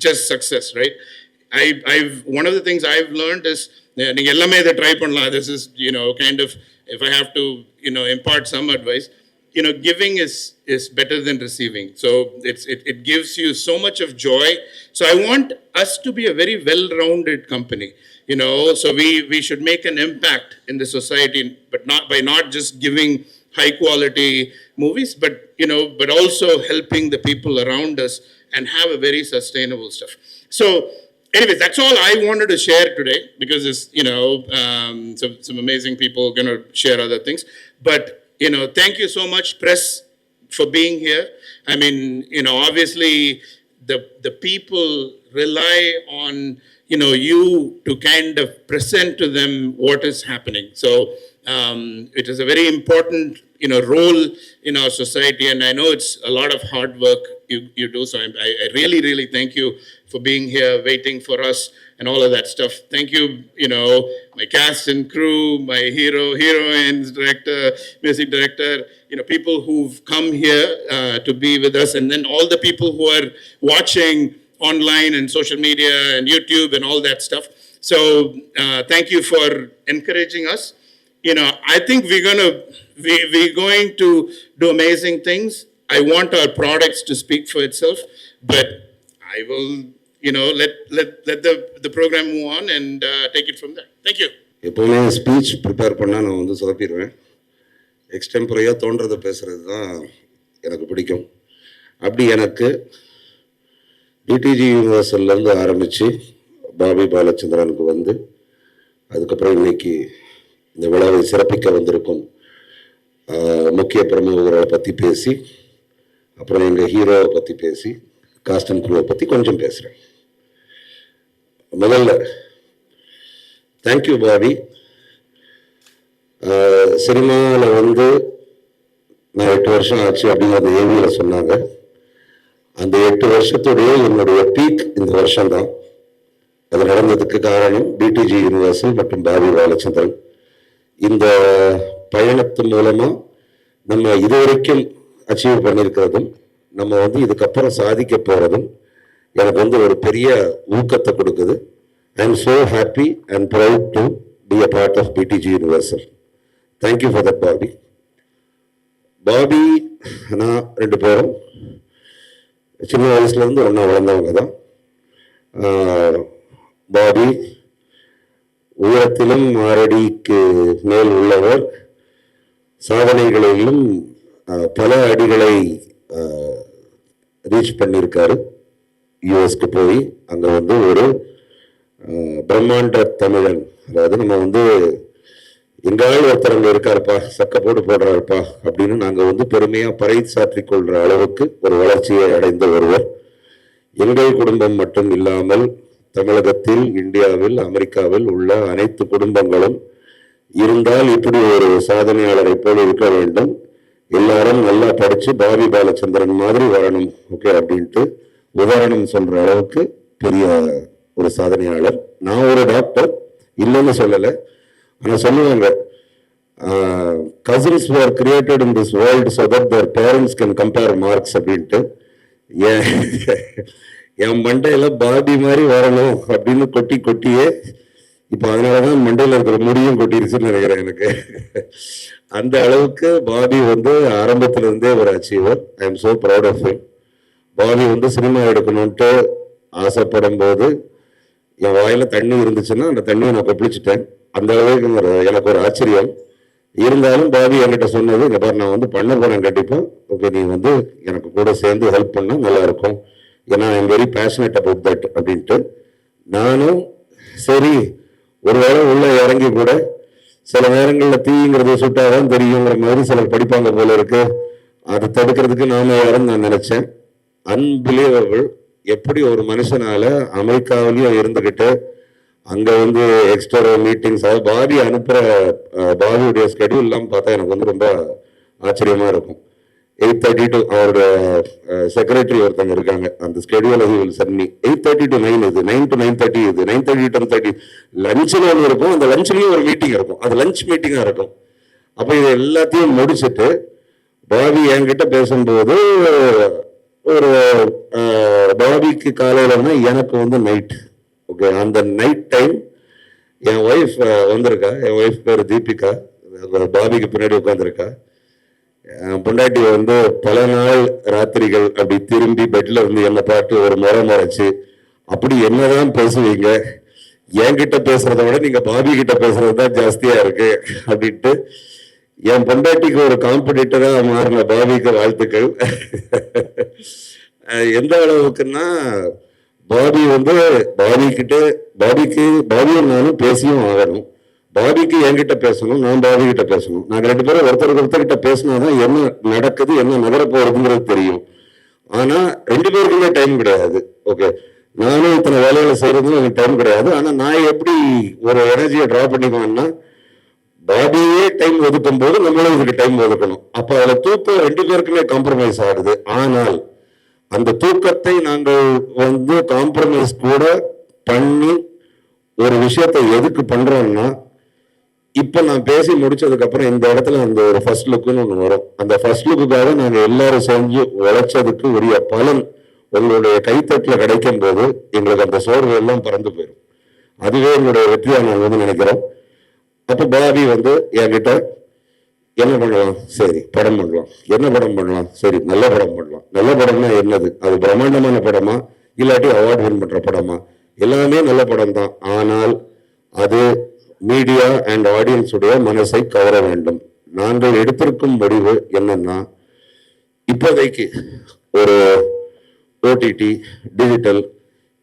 just success, right? One of the things I've learned is நீங்க எல்லாமே இதை try பண்ணலாம். This is kind of, if I have to impart some advice, giving is better than receiving. So it gives you so much of joy. So I want us to be a very well-rounded company. So we should make an impact in the society, but not just giving high quality movies, but also helping the people around us and have a very sustainable stuff. So anyways, that's all I wanted to share today, because it's, some amazing people are going to share other things. But, thank you so much, press, for being here. I mean, obviously the people rely on, you to kind of present to them what is happening. So it is a very important, role in our society. And I know it's a lot of hard work you do. So I really, really thank you for being here, waiting for us, and all of that stuff. Thank you, my cast and crew, my heroines, director, music director, people who've come here to be with us, and then all the people who are watching online and social media and YouTube and all that stuff. So thank you for encouraging us. I think we're going to do amazing things. I want our products to speak for itself, but I will, let the program move on and take it from there. Thank you. எப்போவுமே speech prepare பண்ணால் நான் வந்து சொதப்பிடுவேன். எக்ஸ்டெம்பரையாக தோன்றதை பேசுகிறது தான் எனக்கு பிடிக்கும். அப்படி எனக்கு பிடிஜி யூனிவர்சல்லேருந்து ஆரம்பித்து பாபி பாலச்சந்திரனுக்கு வந்து, அதுக்கப்புறம் இன்னைக்கு இந்த விழாவை சிறப்பிக்க வந்திருக்கும் முக்கிய பிரமுகர்களை பற்றி பேசி, அப்புறம் எங்கள் ஹீரோவை பற்றி பேசி, காஸ்ட் அண்ட் க்ரூவை பற்றி கொஞ்சம் பேசுகிறேன். முதல்ல தேங்க்யூ பாபி. சினிமாவில் வந்து நான் 8 வருஷம் ஆச்சு அப்படின்னு அந்த ஏவியில் சொன்னாங்க. அந்த 8 வருஷத்துடைய என்னுடைய பீக் இந்த வருஷம்தான். அது நடந்ததுக்கு காரணம் பிடிஜி யூனிவர்சல் மற்றும் பாபி பாலச்சந்திரன். இந்த பயணத்து மூலமாக நம்ம இதுவரைக்கும் அச்சீவ் பண்ணியிருக்கிறதும், நம்ம வந்து இதுக்கப்புறம் சாதிக்க போகிறதும் எனக்கு வந்து ஒரு பெரிய ஊக்கத்தை கொடுக்குது. I am so happy and proud to be a part of PTG universal. Thank you for that Bobby. Bobby நான் 2 பேரும் சின்ன வயசுலேருந்து ஒன்றா வளர்ந்தவங்க தான். பாபி உயரத்திலும் 6 அடிக்கு மேல் உள்ளவர், சாதனைகளிலும் பல அடிகளை ரீச் பண்ணியிருக்காரு. யூஎஸ்க்கு போய் அங்கே வந்து ஒரு பிரம்மாண்ட தமிழன், அதாவது நம்ம வந்து எங்காவது ஒருத்தர் அங்கே இருக்காருப்பா, சக்க போடுறாருப்பா அப்படின்னு நாங்கள் வந்து பெருமையாக பறைசாற்றிக் கொள்கிற அளவுக்கு ஒரு வளர்ச்சியை அடைந்த ஒருவர். எங்கள் குடும்பம் மட்டும் இல்லாமல் தமிழகத்தில், இந்தியாவில், அமெரிக்காவில் உள்ள அனைத்து குடும்பங்களும் இருந்தால் இப்படி ஒரு சாதனையாளரை போல் இருக்க வேண்டும், எல்லாரும் நல்லா படித்து பாபி பாலச்சந்திரன் மாதிரி வரணும், ஓகே அப்படின்ட்டு உதாரணம் சொல்கிற அளவுக்கு பெரிய ஒரு சாதனையாளர். நான் ஒரு டாக்டர் இல்லைன்னு சொல்லலை, ஆனால் சொல்லுவாங்க cousins were created in this world so that their parents can compare marks அப்படின்ட்டு. என் மண்டையில் பாபி மாதிரி வரணும் அப்படின்னு கொட்டியே இப்போ அதனாலதான் மண்டையில் இருக்கிற முடியும் கொட்டிருச்சுன்னு நினைக்கிறேன் எனக்கு. அந்த அளவுக்கு பாபி வந்து ஆரம்பத்துல இருந்தே ஒரு achiever. I am so proud of him. Bobby வந்து சினிமா எடுக்கணும்ட்டு ஆசைப்படும் போது என் வாயில தண்ணி இருந்துச்சுன்னா அந்த தண்ணியை நான் கொப்பளிச்சுட்டேன். அந்த அளவுக்கு எனக்கு ஒரு ஆச்சரியம். இருந்தாலும் பாபி என்கிட்ட சொன்னது, இந்த பாரு நான் வந்து பண்ண போறேன் கண்டிப்பா, ஓகே நீ வந்து எனக்கு கூட சேர்ந்து ஹெல்ப் பண்ண நல்லா இருக்கும், ஏன்னா I am very passionate about that அப்படின்ட்டு. நானும் சரி ஒருவேளை உள்ள இறங்கி கூட சில நேரங்களில் தீங்கிறது சுட்டாதான் தெரியுங்கிற மாதிரி சிலர் படிப்பாங்க போல இருக்கு, அதை தடுக்கிறதுக்கு நாம யாருன்னு நான் நினைச்சேன். அன்பிலீவபிள், எப்படி ஒரு மனுஷனால அமெரிக்காவிலையும் இருந்துகிட்டு அங்க வந்து எக்ஸ்ட்ரா மீட்டிங்ஸ், அதாவது பாபி அனுப்புற பாபியுடைய ஸ்கெடியூல் எல்லாம் பார்த்தா எனக்கு வந்து ரொம்ப ஆச்சரியமா இருக்கும். 8:30 to அவரோட செக்ரட்டரி ஒருத்தங்க இருக்காங்க, அந்த ஸ்கெடியூல் அது சன்னி 8:30 to 9 இது, 9 to 9:30 இது, 9:30 to 10:30 லஞ்சில் ஒன்று இருக்கும், அந்த லஞ்ச்லேயும் ஒரு மீட்டிங் இருக்கும், அது லஞ்ச் மீட்டிங்காக இருக்கும். அப்போ இது எல்லாத்தையும் முடிச்சுட்டு பாபி என்கிட்ட பேசும்போது ஒரு பாபிக்கு காலையிலன்னா எனக்கு வந்து நைட், ஓகே அந்த நைட் டைம் என் ஒய்ஃப் வந்திருக்கா, என் ஒய்ஃப் பேர் தீபிகா, பாபிக்கு பின்னாடி உட்காந்துருக்கா. பொண்டாட்டி வந்து பல நாள் ராத்திரிகள் அப்படி திரும்பி பெட்ல வந்து என்னை பாட்டு ஒரு முறைச்சு அப்படி என்னதான் பேசுவீங்க, என்கிட்ட பேசுறதை விட நீங்க பாபி கிட்ட பேசுறது தான் ஜாஸ்தியா இருக்கு அப்படின்ட்டு என் பொண்டாட்டிக்கு ஒரு காம்படிட்டரா மாறின பாபிக்கு வாழ்த்துக்கள். எந்த அளவுக்குன்னா பாபி வந்து பாபியும் நானும் பேசியும் ஆகணும். பாபிக்கு என்கிட்ட பேசணும், நான் பாபி கிட்ட பேசணும். நாங்க 2 பேரும் ஒருத்தர்கிட்ட பேசினாதான் என்ன நடக்குது, என்ன நகர போறதுங்கிறது தெரியும். ஆனா 2 பேருக்குமே டைம் கிடையாது. ஓகே, நானும் இத்தனை வேலைகளை செய்யறதும் எனக்கு டைம் கிடையாது. ஆனா நான் எப்படி ஒரு எனர்ஜியை டிரா பண்ணிக்குவேன்னா, பாபியே டைம் ஒதுக்கும் போது நம்மளும் இதுக்கு டைம் ஒதுக்கணும். அப்ப அதுல தூக்கம் 2 பேருக்குமே காம்ப்ரமைஸ் ஆகுது. ஆனால் அந்த தூக்கத்தை நாங்கள் வந்து காம்ப்ரமைஸ் கூட பண்ணி ஒரு விஷயத்தை எதுக்கு பண்றோம்னா, இப்ப நான் பேசி முடிச்சதுக்கு அப்புறம் இந்த இடத்துல அந்த ஒரு ஃபர்ஸ்ட் லுக்குன்னு ஒண்ணு வரும். அந்த ஃபர்ஸ்ட் லுக்குக்காக நாங்க எல்லாரும் செஞ்சு உழைச்சதுக்கு உரிய பலன் உங்களுடைய கைத்தட்டுல கிடைக்கும் போது எங்களுக்கு அந்த சோர்வு எல்லாம் பறந்து போயிடும். அதுவே எங்களுடைய வெற்றியா நாங்கள் வந்து நினைக்கிறோம். அப்ப பாபி வந்து என்கிட்ட என்ன பண்ணலாம், சரி படம் பண்ணலாம். என்ன படம் பண்ணலாம், சரி நல்ல படம் பண்ணலாம். நல்ல படம்னா என்னது, அது பிரம்மாண்டமான படமா இல்லாட்டி அவார்டு வின் பண்ற படமா? எல்லாமே நல்ல படம் தான். ஆனால் அது மீடியா அண்ட் ஆடியன்ஸ் உடைய மனசை கவர வேண்டும். நாங்கள் எடுத்திருக்கும் முடிவு என்னன்னா, இப்போதைக்கு ஒரு ஓடிடி டிஜிட்டல்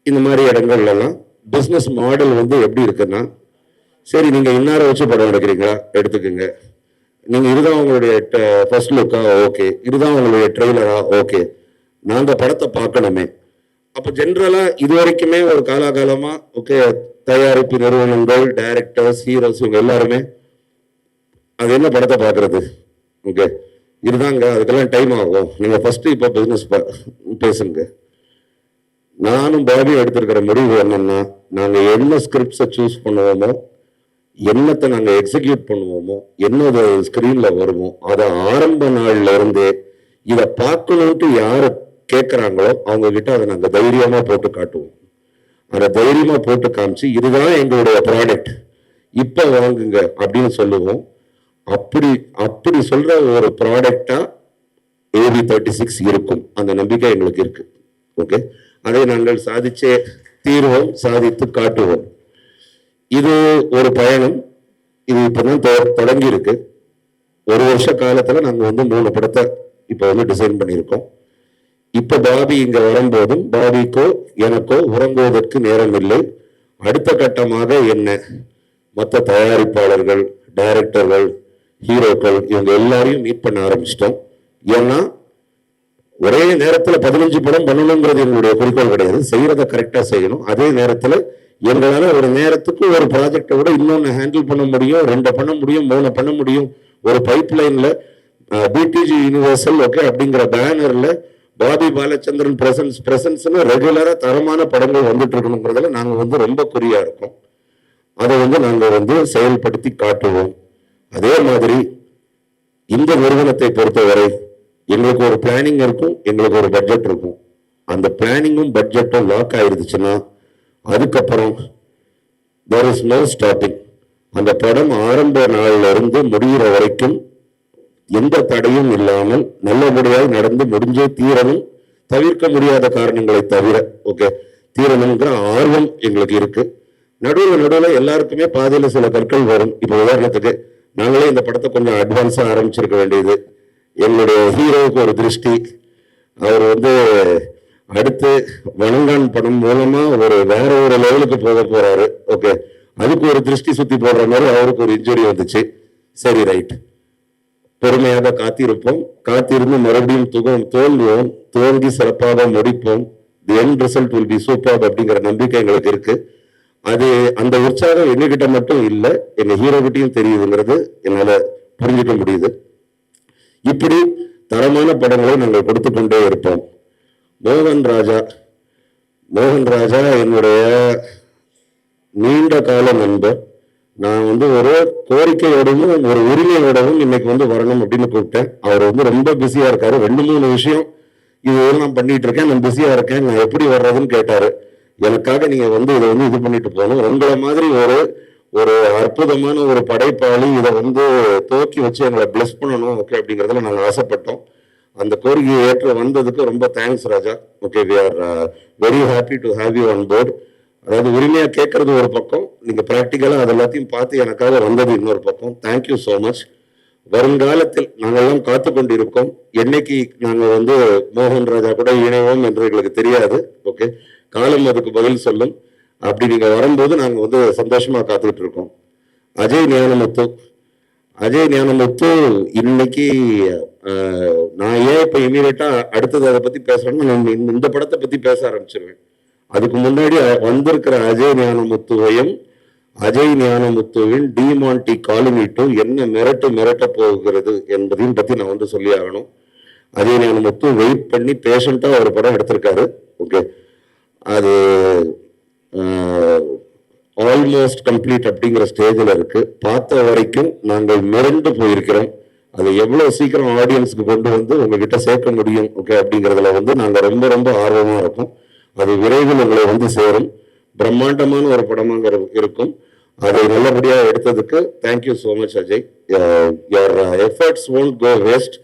இந்த மாதிரி இடங்கள்ல எல்லாம் பிசினஸ் மாடல் வந்து எப்படி இருக்குன்னா, சரி நீங்க இன்னார வச்சு படம் எடுக்கிறீங்களா எடுத்துக்கோங்க, நீங்க இதுதான் உங்களுடைய ஃபர்ஸ்ட் லுக்கா, ஓகே, இதுதான் உங்களுடைய ட்ரெய்லரா, ஓகே, நாங்க படத்தை பார்க்கணுமே. அப்ப ஜென்ரலா இது வரைக்குமே ஒரு காலாகாலமா ஓகே, தயாரிப்பு நிறுவனங்கள், டைரக்டர்ஸ், ஹீரோஸ் இவங்க எல்லாருமே அது என்ன படத்தை பார்க்கறது, ஓகே இதுதாங்க, அதுக்கெல்லாம் டைம் ஆகும், நீங்க ஃபர்ஸ்ட் இப்போ பிசினஸ் பேசுங்க. நானும் பாபியும் எடுத்திருக்கிற முடிவு என்னன்னா, நாங்க என்ன ஸ்கிரிப்ட்ஸை சூஸ் பண்ணுவோமோ, என்னத்தை நாங்க எக்ஸிக்யூட் பண்ணுவோமோ, என்ன ஸ்கிரீன்ல வருமோ, அதை ஆரம்ப நாள்ல இருந்தே இதை பார்க்கணும்ட்டு யாரு கேட்கிறாங்களோ அவங்க கிட்ட அதை நாங்க தைரியமா போட்டு காட்டுவோம். அதை தைரியமா போட்டு காமிச்சு இதுதான் எங்களுடைய ப்ராடக்ட், இப்ப வாங்குங்க அப்படின்னு சொல்லுவோம். அப்படி சொல்ற ஒரு ப்ராடக்டா AB36 இருக்கும். அந்த நம்பிக்கை எங்களுக்கு இருக்கு. ஓகே, அதை நாங்கள் சாதிச்சே தீர்வோம், சாதித்து காட்டுவோம். இது ஒரு பயணம். இது இப்பதான் தொடங்கி இருக்கு. 1 வருஷ காலத்துல நாங்க வந்து 3 படத்தை இப்ப வந்து டிசைன் பண்ணியிருக்கோம். இப்ப பாபி இங்க வரும்போதும் பாபிக்கோ எனக்கோ உறங்குவதற்கு நேரம் இல்லை. அடுத்த கட்டமாக என்ன, மற்ற தயாரிப்பாளர்கள், டைரக்டர்கள், ஹீரோக்கள் இவங்க எல்லாரையும் மீட் பண்ண ஆரம்பிச்சிட்டோம். ஏன்னா ஒரே நேரத்துல 15 படம் பண்ணணுங்கிறது எங்களுடைய குறிக்கோள் கிடையாது. செய்யறதை கரெக்டா செய்யணும். அதே நேரத்துல எங்களால ஒரு நேரத்துக்கு ஒரு ப்ராஜெக்டை விட இன்னொன்னு ஹேண்டில் பண்ண முடியும், 2 பண்ண முடியும், 3 பண்ண முடியும். ஒரு பைப் லைன்ல பிடிஜி யூனிவர்சல் ஓகே அப்படிங்கிற பேனர்ல பாபி பாலச்சந்திரன் பிரசன்ஸ்னு ரெகுலரா தரமான படங்கள் வந்துட்டு இருக்கணுங்கிறதுல நாங்க வந்து ரொம்ப குறியா இருக்கோம். அதை வந்து நாங்க வந்து செயல்படுத்தி காட்டுவோம். அதே மாதிரி இந்த நிறுவனத்தை பொறுத்தவரை எங்களுக்கு ஒரு பிளானிங் இருக்கும், எங்களுக்கு ஒரு பட்ஜெட் இருக்கும். அந்த பிளானிங்கும் பட்ஜெட்டும் லாக் ஆயிருச்சுன்னா அதுக்கப்புறம் there is no stopping. அந்த படம் ஆரம்ப நாள்ல இருந்து முடிகிற வரைக்கும் எந்த தடையும் இல்லாமல் நல்லபடியாக நடந்து முடிஞ்சே தீரணும். தவிர்க்க முடியாத காரணங்களை தவிர ஓகே தீரணுங்கிற ஆர்வம் எங்களுக்கு இருக்கு. நடுவில் எல்லாருக்குமே பாதையில சில கற்கள் வரும். இப்போ உதாரணத்துக்கு நாங்களே இந்த படத்தை கொஞ்சம் அட்வான்ஸா ஆரம்பிச்சிருக்க வேண்டியது. எங்களுடைய ஹீரோவுக்கு ஒரு திருஷ்டி, அவர் வந்து அடுத்து வணங்கான் படம் மூலமா வேற ஒரு லெவலுக்கு போக போறாரு. ஓகே, அதுக்கு ஒரு திருஷ்டி சுத்தி போடுற மாதிரி அவருக்கு ஒரு இன்ஜுரி வந்துச்சு. சரி ரைட், பொறுமையாக காத்திருப்போம். காத்திருந்து மறுபடியும் தோல்வோம், தோல்வி சிறப்பாக முடிப்போம். The end result will be super அப்படிங்கிற நம்பிக்கை எங்களுக்கு இருக்கு. அது அந்த உற்சாகம் எங்ககிட்ட மட்டும் இல்லை, எங்க ஹீரோ கிட்டையும் தெரியுதுங்கிறது என்னால புரிஞ்சுக்க முடியுது. இப்படி தரமான படங்களை நாங்கள் கொடுத்து கொண்டே இருப்போம். மோகன் ராஜா என்னுடைய நீண்ட கால நண்பர். நான் வந்து ஒரு கோரிக்கையோடவும் ஒரு உரிமையோடவும் இன்னைக்கு வந்து வரணும் அப்படின்னு கூப்பிட்டேன். அவர் வந்து ரொம்ப பிஸியா இருக்காரு. 2-3 விஷயம் இதெல்லாம் பண்ணிட்டு இருக்கேன், நான் பிஸியா இருக்கேன், நான் எப்படி வர்றதுன்னு கேட்டாரு. எனக்காக நீங்க வந்து இதை வந்து இது பண்ணிட்டு போகணும். உங்களை மாதிரி ஒரு அற்புதமான ஒரு படைப்பாளி, இதை வந்து துவக்கி வச்சு எங்களை பிளஸ் பண்ணணும் ஓகே அப்படிங்கிறதுல நாங்கள் ஆசைப்பட்டோம். அந்த கோரிக்கையை ஏற்று வந்ததுக்கு ரொம்ப thanks Raja. Okay, we are very happy to have you on board. அதாவது உரிமையாக கேட்கறது ஒரு பக்கம், நீங்கள் ப்ராக்டிக்கலாக அது எல்லாத்தையும் பார்த்து எனக்காக வந்தது இன்னொரு பக்கம். Thank you so much. வருங்காலத்தில் நாங்கள்லாம் காத்து கொண்டு இருக்கோம். என்னைக்கு நாங்கள் வந்து மோகன் ராஜா கூட இணைவோம் என்று எங்களுக்கு தெரியாது. ஓகே, காலம் அதுக்கு பதில் சொல்லும். அப்படி நீங்கள் வரும்போது நாங்கள் வந்து சந்தோஷமாக காத்துக்கிட்டு இருக்கோம். அஜய் ஞானமுத்து இன்னைக்கு நான் ஏன் இப்போ இமீடியட்டாக அடுத்தது அதை பற்றி பேசுகிறேன்னா, நான் இந்த படத்தை பற்றி பேச ஆரம்பிச்சிருவேன். அதுக்கு முன்னாடி வந்திருக்கிற அஜய் ஞானமுத்துவின் டிமான்டி காலனி 2 என்ன மிரட்ட போகிறது என்பதையும் பற்றி நான் வந்து சொல்லி ஆகணும். அஜய் ஞானமுத்து வெயிட் பண்ணி பேஷண்ட்டாக ஒரு படம் எடுத்திருக்காரு. ஓகே, அது ஆல்மோஸ்ட் கம்ப்ளீட் அப்படிங்கிற ஸ்டேஜில் இருக்கு. பார்த்த வரைக்கும் நாங்கள் மிரண்டு போயிருக்கிறோம். அதை எவ்வளோ சீக்கிரம் ஆடியன்ஸுக்கு கொண்டு வந்து உங்ககிட்ட சேர்க்க முடியும் ஓகே அப்படிங்கிறதுல வந்து நாங்கள் ரொம்ப ரொம்ப ஆர்வமாக இருக்கோம். அது விரைவில் உங்களை வந்து சேரும். பிரம்மாண்டமான ஒரு படமாக இருக்கும். அதை நல்லபடியாக எடுத்ததுக்கு thank you so much Ajay. Your efforts won't go waste.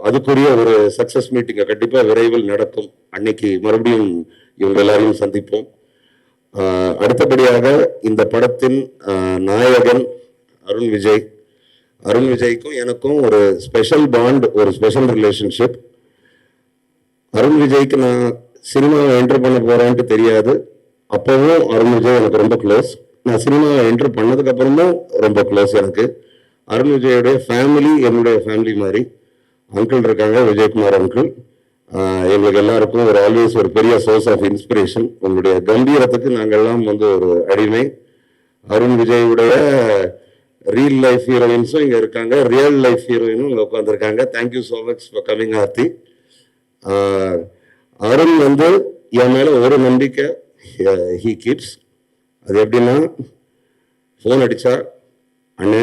அதுக்குரிய ஒரு சக்ஸஸ் மீட்டிங்கை கண்டிப்பாக விரைவில் நடக்கும். அன்னைக்கு மறுபடியும் இவங்க எல்லாரையும் சந்திப்போம். அடுத்தபடியாக இந்த படத்தின் நாயகன் அருண் விஜய்க்கும் எனக்கும் ஒரு ஸ்பெஷல் பாண்ட், ஒரு ஸ்பெஷல் ரிலேஷன்ஷிப். அருண் விஜய்க்கு நான் சினிமாவை என்ட்ரு பண்ண போறேன்ட்டு தெரியாது. அப்போவும் அருண் விஜய் எனக்கு ரொம்ப க்ளோஸ். நான் சினிமாவை என்ட்ரு பண்ணதுக்கு அப்புறமும் ரொம்ப க்ளோஸ் எனக்கு. அருண் விஜயோடைய ஃபேமிலி என்னுடைய ஃபேமிலி மாதிரி. அங்கிள் இருக்காங்க, விஜயகுமார் அங்கிள். எங்களுக்கு எல்லாருக்கும் ஒரு ஆல்வேஸ் ஒரு பெரிய சோர்ஸ் ஆஃப் இன்ஸ்பிரேஷன். உங்களுடைய கம்பீரத்துக்கு நாங்கள் எல்லாம் வந்து ஒரு அடிமை. அருண் விஜயுடைய ரியல் லைஃப் ஹீரோயின்ஸும் இங்கே இருக்காங்க, ரியல் லைஃப் ஹீரோயினும் இங்கே உட்காந்துருக்காங்க. Thank you so much for coming Aarthi. Arun வந்து என் மேலே ஒரு நம்பிக்கை ஹீ கீப்ஸ். அது எப்படின்னா, ஃபோன் அடித்தா அண்ணே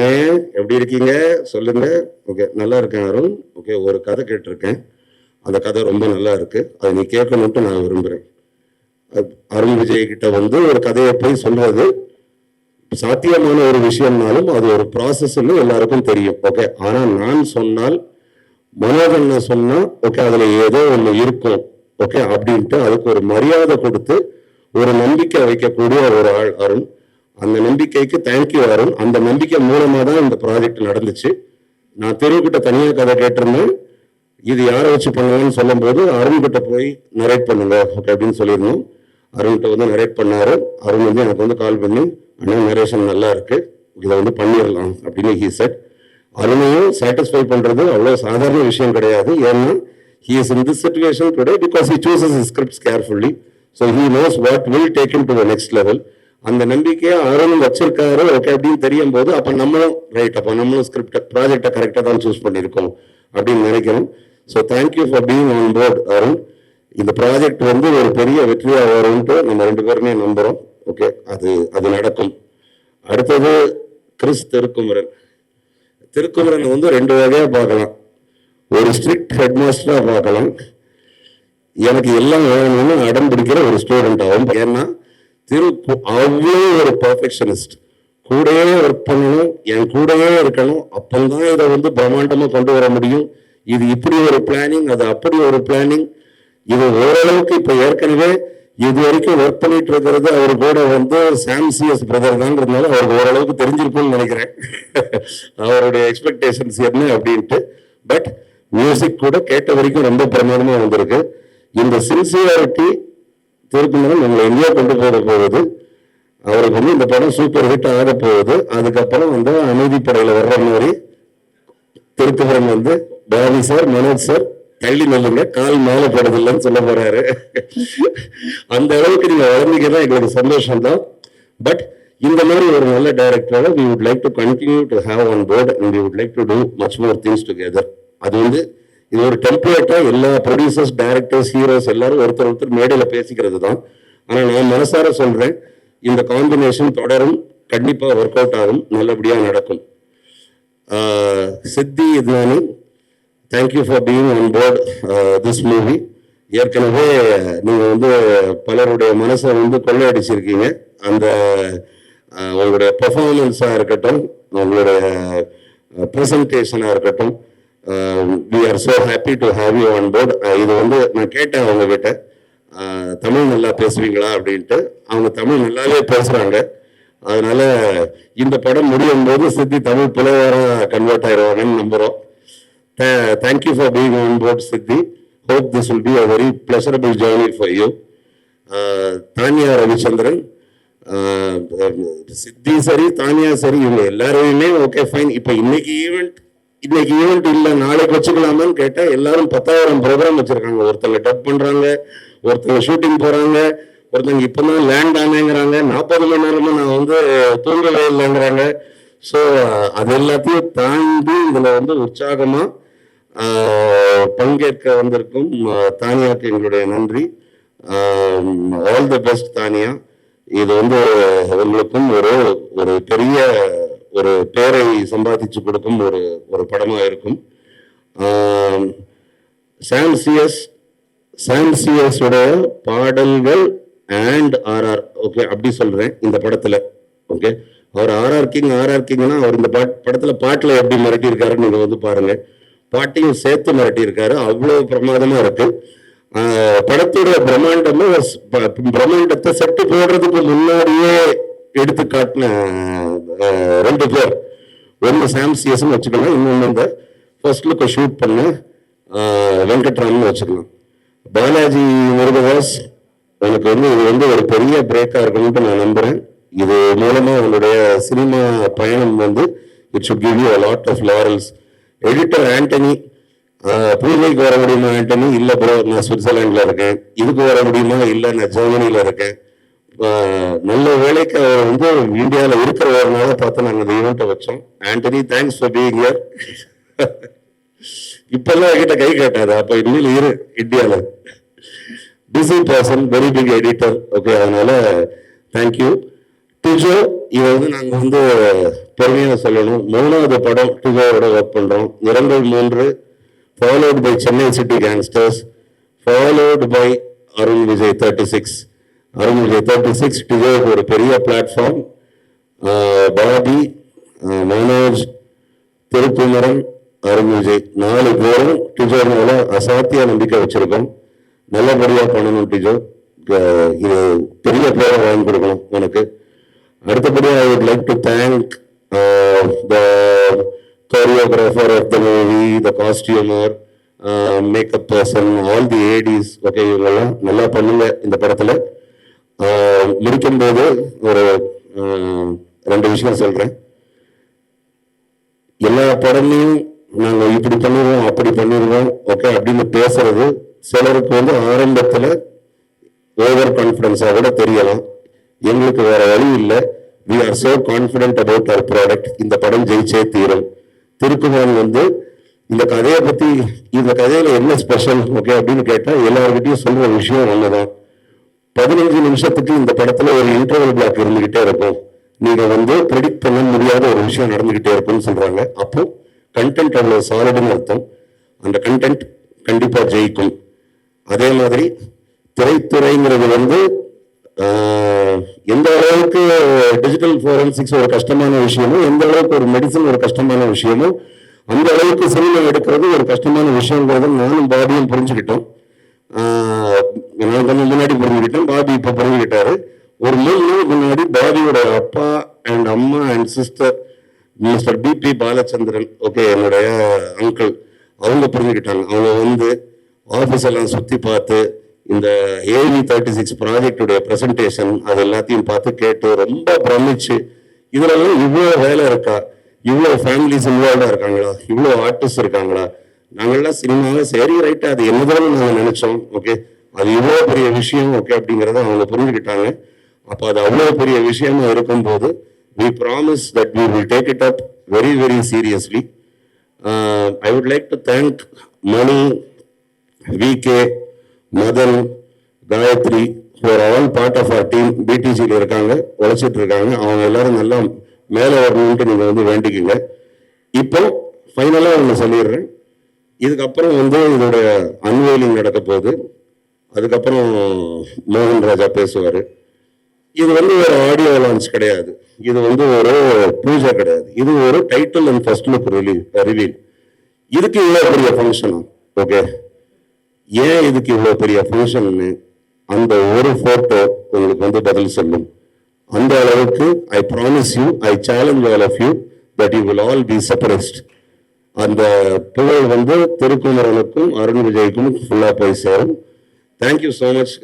எப்படி இருக்கீங்க சொல்லுங்க. ஓகே, நல்லா இருக்கேன் அருண். ஓகே, ஒரு கதை கேட்டிருக்கேன், அந்த கதை ரொம்ப நல்லா இருக்கு, அதை நீ கேட்கணுன்ட்டு நான் விரும்புகிறேன். அருண் விஜய் கிட்ட வந்து ஒரு கதையை போய் சொல்றது சாத்தியமான ஒரு விஷயம்னாலும் அது ஒரு ப்ராசஸ்ன்னு எல்லாருக்கும் தெரியும். ஓகே, ஆனால் நான் சொன்னால், மனோகண்ண சொன்னா ஓகே அதுல ஏதோ ஒன்று இருக்கும் ஓகே அப்படின்ட்டு அதுக்கு ஒரு மரியாதை கொடுத்து ஒரு நம்பிக்கை வைக்கக்கூடிய ஒரு ஆள் அருண். அந்த நம்பிக்கைக்கு தேங்க்யூ அருண். அந்த நம்பிக்கை மூலமாக தான் இந்த ப்ராஜெக்ட் நடந்துச்சு. நான் தெருவுக்கிட்ட தனியாக கதை கேட்டிருந்தேன். இது யாரை வச்சு பண்ணுவேன்னு சொல்லும் போது அருண் கிட்ட போய் நரேட் பண்ணுங்க ஓகே அப்படின்னு சொல்லியிருந்தோம். அருண்கிட்ட வந்து நரேட் பண்ணாரு. அருண் வந்து எனக்கு வந்து கால் பண்ணி, அண்ணா நரேஷன் நல்லா இருக்கு, இதை வந்து பண்ணிடலாம் அப்படின்னு ஹீ செட். அருணையும் சாட்டிஸ்ஃபை பண்றது அவ்வளோ சாதாரண விஷயம் கிடையாது. ஏன்னா he is in this situation today because he chooses his scripts carefully, so he knows what will take him to the next level. அந்த நம்பிக்கையை அருண் வச்சிருக்காரு ஓகே அப்படின்னு தெரியும் போது அப்போ நம்மளும் ரைட், அப்போ நம்மளும் ஸ்கிரிப்ட் ப்ராஜெக்டை கரெக்டாக தான் சூஸ் பண்ணியிருக்கோம் அப்படின்னு நினைக்கிறோம். So thank you for being on board Arun. இந்த ப்ராஜெக்ட் வந்து ஒரு பெரிய வெற்றியாக வரும்ன்ட்டு நம்ம 2 பேருமே நம்புகிறோம். ஓகே, அது நடக்கும். அடுத்தது கிறிஸ் திருக்குமரன் வந்து 2 வகையாக பார்க்கலாம். ஒரு ஸ்ட்ரிக்ட் ஹெட் மாஸ்டராக பார்க்கலாம், எனக்கு எல்லாம் வேணும்னு அடம் பிடிக்கிற ஒரு ஸ்டூடெண்ட் ஆகும். ஏன்னா அவ்வளோ ஒரு பர்ஃபெக்ஷனிஸ்ட். கூடயே ஒர்க் பண்ணணும், என் கூடயே இருக்கணும், அப்பந்தான் இதை வந்து பிரம்மாண்டமாக கொண்டு வர முடியும். இது இப்படி ஒரு பிளானிங், அது அப்படி ஒரு பிளானிங். இது ஓரளவுக்கு இப்போ ஏற்கனவே இது வரைக்கும் ஒர்க் பண்ணிட்டு இருக்கிறது அவர் கூட வந்து சாம்சியஸ் பிரதர் தாங்கிறதுனால அவருக்கு ஓரளவுக்கு தெரிஞ்சிருக்கும்னு நினைக்கிறேன் அவருடைய எக்ஸ்பெக்டேஷன்ஸ் என்ன அப்படின்ட்டு. பட் மியூசிக் கூட கேட்ட வரைக்கும் ரொம்ப பிரமாதமாக வந்திருக்கு. இந்த சின்சியாரிட்டி திருக்குமரன் நம்மளை எங்கேயோ கொண்டு போகுது. அவருக்கு வந்து இந்த படம் சூப்பர் ஹிட் ஆக போகுது. அதுக்கப்புறம் வந்து அமைதிப்படையில் வர்ற மாதிரி திருக்குமரன் வந்து பாவி சார், மனோஜ் சார் தள்ளி நல்லுங்க, கால் மேலே போடுறதில்லைன்னு சொல்ல போறாரு. அந்த அளவுக்கு நீங்க வளர்ந்தீங்கன்னா எங்களுக்கு சந்தோஷம் தான். பட் இந்த மாதிரி ஒரு நல்ல டைரக்டரை we would like to continue to have on board and we would like to do much more things together. அது வந்து இது ஒரு டெம்ப்ளேட்டா எல்லா ப்ரொடியூசர்ஸ், டைரக்டர்ஸ், ஹீரோஸ் எல்லாரும் ஒருத்தர் மேடையில் பேசிக்கிறது தான். ஆனால் நான் மனசார சொல்றேன், இந்த காம்பினேஷன் தொடரும், கண்டிப்பா ஒர்க் அவுட் ஆகும், நல்லபடியா நடக்கும். Siddhi Idnani, thank you for being on board this movie. ஏற்கனவே நீங்கள் வந்து பலருடைய மனசை வந்து கொள்ளையடிச்சிருக்கீங்க. அந்த உங்களுடைய பெர்ஃபார்மன்ஸாக இருக்கட்டும், உங்களுடைய ப்ரெசன்டேஷனாக இருக்கட்டும், we are so happy to have you on board. இது வந்து நான் கேட்டேன் அவங்ககிட்ட, தமிழ் நல்லா பேசுவீங்களா அப்படின்ட்டு. அவங்க தமிழ் நல்லாவே பேசுகிறாங்க. அதனால இந்த படம் முடியும் போது சித்தி தமிழ் புலவராக கன்வெர்ட் ஆயிடுவாங்கன்னு நம்புகிறோம். Thank you for being on board Chithi. Hope this will be a very pleasurable journey for you. Tanya Ravichandran, Chithi சரி, தானியா சரி, இவங்க எல்லாருமே ஓகே ஃபைன். இப்போ இன்னைக்கு ஈவெண்ட் இல்லை, நாளைக்கு வச்சுக்கலாமான்னு கேட்டால் எல்லாரும் 10,000 ப்ரோக்ராம் வச்சிருக்காங்க. ஒருத்தங்க டப் பண்ணுறாங்க, ஒருத்தங்க ஷூட்டிங் போகிறாங்க, ஒருத்தங்க இப்போ தான் லேண்ட் ஆனேங்கிறாங்க, 40 மணி நேரமாக நான் வந்து தூங்கவே இல்லைங்கிறாங்க. ஸோ அது எல்லாத்தையும் தாண்டி இதில் வந்து உற்சாகமாக பங்கேற்க வந்திருக்கும் தானியாவுக்கு எங்களுடைய நன்றி. All the best Tania. இது வந்து உங்களுக்கும் ஒரு பெரிய ஒரு பேரை சம்பாதிச்சு கொடுக்கும் ஒரு படமாக இருக்கும். சாம் சிஎஸ் உடைய பாடல்கள் அண்ட் ஆர்ஆர், ஓகே அப்படி சொல்றேன் இந்த படத்துல. ஓகே, அவர் ஆர்ஆர் கிங்னா அவர் இந்த படத்துல பாட்டுல எப்படி மிரட்டியிருக்காருன்னு நீங்க வந்து பாருங்க. பாட்டையும் சேர்த்து மிரட்டியிருக்காரு, அவ்வளவு பிரமாதமா இருக்கு. படத்தோட பிரம்மாண்டத்தை செட்டு போடுறதுக்கு முன்னாடியே எடுத்து காட்டின 2 பேர். ஒன்று சாம் சிஎஸ்ன்னு வச்சுக்கலாம், இன்னொன்று இந்த ஃபர்ஸ்ட் லுக்கை ஷூட் பண்ண வெங்கட்ராமன் வச்சுக்கலாம். பாலாஜி முருகதாஸ், எனக்கு வந்து இது வந்து ஒரு பெரிய பிரேக்காக இருக்கணும்னு நான் நம்புகிறேன். இது மூலமாக அவங்களுடைய சினிமா பயணம் வந்து it should give you a lot of laurels. Editor Antony, பூர்வைக்கு வர முடியுமா ஆண்டனி? இல்லை ப்ரோ, நான் சுவிட்சர்லாண்டில் இருக்கேன். இதுக்கு வர முடியுமா? இல்லை, நான் ஜெர்மனியில் இருக்கேன். நல்ல வேலைக்கு அவர் வந்து இந்தியாவில் இருக்கிறவரனால பார்த்து நாங்கள் இந்த ஈவெண்ட்டை வச்சோம். Antony, thanks for being here. இப்பெல்லாம் என்கிட்ட கை காட்டாது, அப்போ இனிமேல் இந்தியாவில். Busy person, very big editor. Okay, அதனால தேங்க்யூ. டிஜோ, இதை வந்து நாங்கள் வந்து பெருமையாக சொல்லணும். 3வது படம் டிஜோவோட ஒர்க் பண்ணுறோம். 2-3 followed by Chennai city gangsters, followed by Arun Vijay 36. Arun Vijay 36 டிஜோவுக்கு ஒரு பெரிய பிளாட்ஃபார்ம். பாபி, மனோஜ், திருக்குமரன், அருண் விஜய் 4 பேரும் டிஜோ மேல அசாத்திய நம்பிக்கை வச்சிருக்கோம். நல்லபடியாக பண்ணணும் டிஜோ. இது பெரிய பேரை வாங்கி கொடுக்கணும் எனக்கு. அடுத்தபடியாக I would like to thank the choreographer of the movie, the costumer, makeup person, all the ADs. Okay, இவங்கெல்லாம் நல்லா பண்ணுங்க இந்த படத்தில். முடிக்கும்போது ஒரு 2 விஷயம் சொல்கிறேன். எல்லா படமும் நாங்கள் இப்படி பண்ணிடுவோம், அப்படி பண்ணிடுவோம், ஓகே அப்படின்னு பேசுறது சிலருக்கு வந்து ஆரம்பத்தில் ஓவர் கான்ஃபிடென்ஸாக கூட தெரியலாம். எங்களுக்கு வேற வழி இல்லை. We are so confident about our product. இந்த படம் ஜெயிச்சே தீரும். திருக்குமான் வந்து இந்த கதையை பற்றி, இந்த கதையில் என்ன ஸ்பெஷல் ஓகே அப்படின்னு கேட்டால் எல்லாருக்கிட்டையும் சொல்கிற விஷயம் ஒன்றுதான். 15 நிமிஷத்துக்கு இந்த படத்தில் ஒரு இன்டர்வல் பிளாக் இருந்துக்கிட்டே இருக்கும். நீங்கள் வந்து ப்ரெடிக்ட் பண்ண முடியாத ஒரு விஷயம் நடந்துக்கிட்டே இருக்கும்னு சொல்கிறாங்க. அப்போ கண்டென்ட் அவ்வளோ சாலிடுன்னு அர்த்தம். அந்த கண்டென்ட் கண்டிப்பாக ஜெயிக்கும். அதே மாதிரி திரைத்துறைங்கிறது வந்து எந்த அளவுக்கு டிஜிட்டல் ஃபோரன்சிக்ஸ் ஒரு கஷ்டமான விஷயமோ, எந்த அளவுக்கு ஒரு மெடிசன் ஒரு கஷ்டமான விஷயமோ, அந்த அளவுக்கு சினிமா எடுக்கிறது ஒரு கஷ்டமான விஷயங்கிறத நானும் பாபியும் புரிஞ்சுக்கிட்டோம். நான் கொஞ்சம் முன்னாடி புரிஞ்சுக்கிட்டேன், பாபி இப்போ புரிஞ்சுக்கிட்டாரு. ஒரு 3 நாள் முன்னாடி பாபியோட அப்பா அண்ட் அம்மா அண்ட் sister mister PB Balachandran, okay என்னுடைய அங்கிள், அவங்க புரிஞ்சுக்கிட்டாங்க. அவங்க வந்து ஆஃபீஸ் எல்லாம் சுற்றி பார்த்து இந்த AV36 ப்ராஜெக்டுடைய ப்ரெசன்டேஷன் அது எல்லாத்தையும் பார்த்து கேட்டு ரொம்ப பிரமிச்சு, இதுலலாம் இவ்வளோ வேலை இருக்கா, இவ்வளோ ஃபேமிலிஸ் இன்வால்வாக இருக்காங்களா, இவ்வளோ ஆர்டிஸ்ட் இருக்காங்களா, நாங்கள்லாம் சினிமாவை சரி ரைட்டாக அது என்னதான் நாங்கள் நினச்சோம். ஓகே, அது இவ்வளோ பெரிய விஷயம் ஓகே அப்படிங்கிறத அவங்க புரிஞ்சுக்கிட்டாங்க. அப்போ அது அவ்வளோ பெரிய விஷயமா இருக்கும்போது we promise that we will take it up very, very seriously. I would like to thank Mani, VK, Madan, Gayatri, who are all part of our team. BTC இருக்காங்க, உழைச்சிட்டு இருக்காங்க. அவங்க எல்லாரும் நல்லா மேலே வரணும்ட்டு நீங்கள் வந்து வேண்டிக்கிங்க. இப்போ ஃபைனலாக ஒன்று சொல்லிடுறேன். இதுக்கப்புறம் வந்து இதோடைய அன்வெயிலிங் நடக்க போகுது. அதுக்கப்புறம் மோகன் ராஜா பேசுவார். இது வந்து ஒரு ஆடியோ லான்ச் கிடையாது, இது வந்து ஒரு பூஜை கிடையாது, இது ஒரு title and first look reveal. இதுக்கு இவ்வளவு பெரிய ஃபங்க்ஷனா? ஓகே, ஏன் இதுக்கு இவ்வளவு பெரிய ஃபங்க்ஷன்னு அந்த ஒரு போட்டோ உங்களுக்கு வந்து பதில் சொல்லும். அந்த அளவுக்கு I promise you, I challenge all of you that you will all be surprised. அந்த புகழ் வந்து திருக்குமரனுக்கும் அருண் விஜய்க்கும் ஃபுல்லா போய் சேரும். Thank you so much.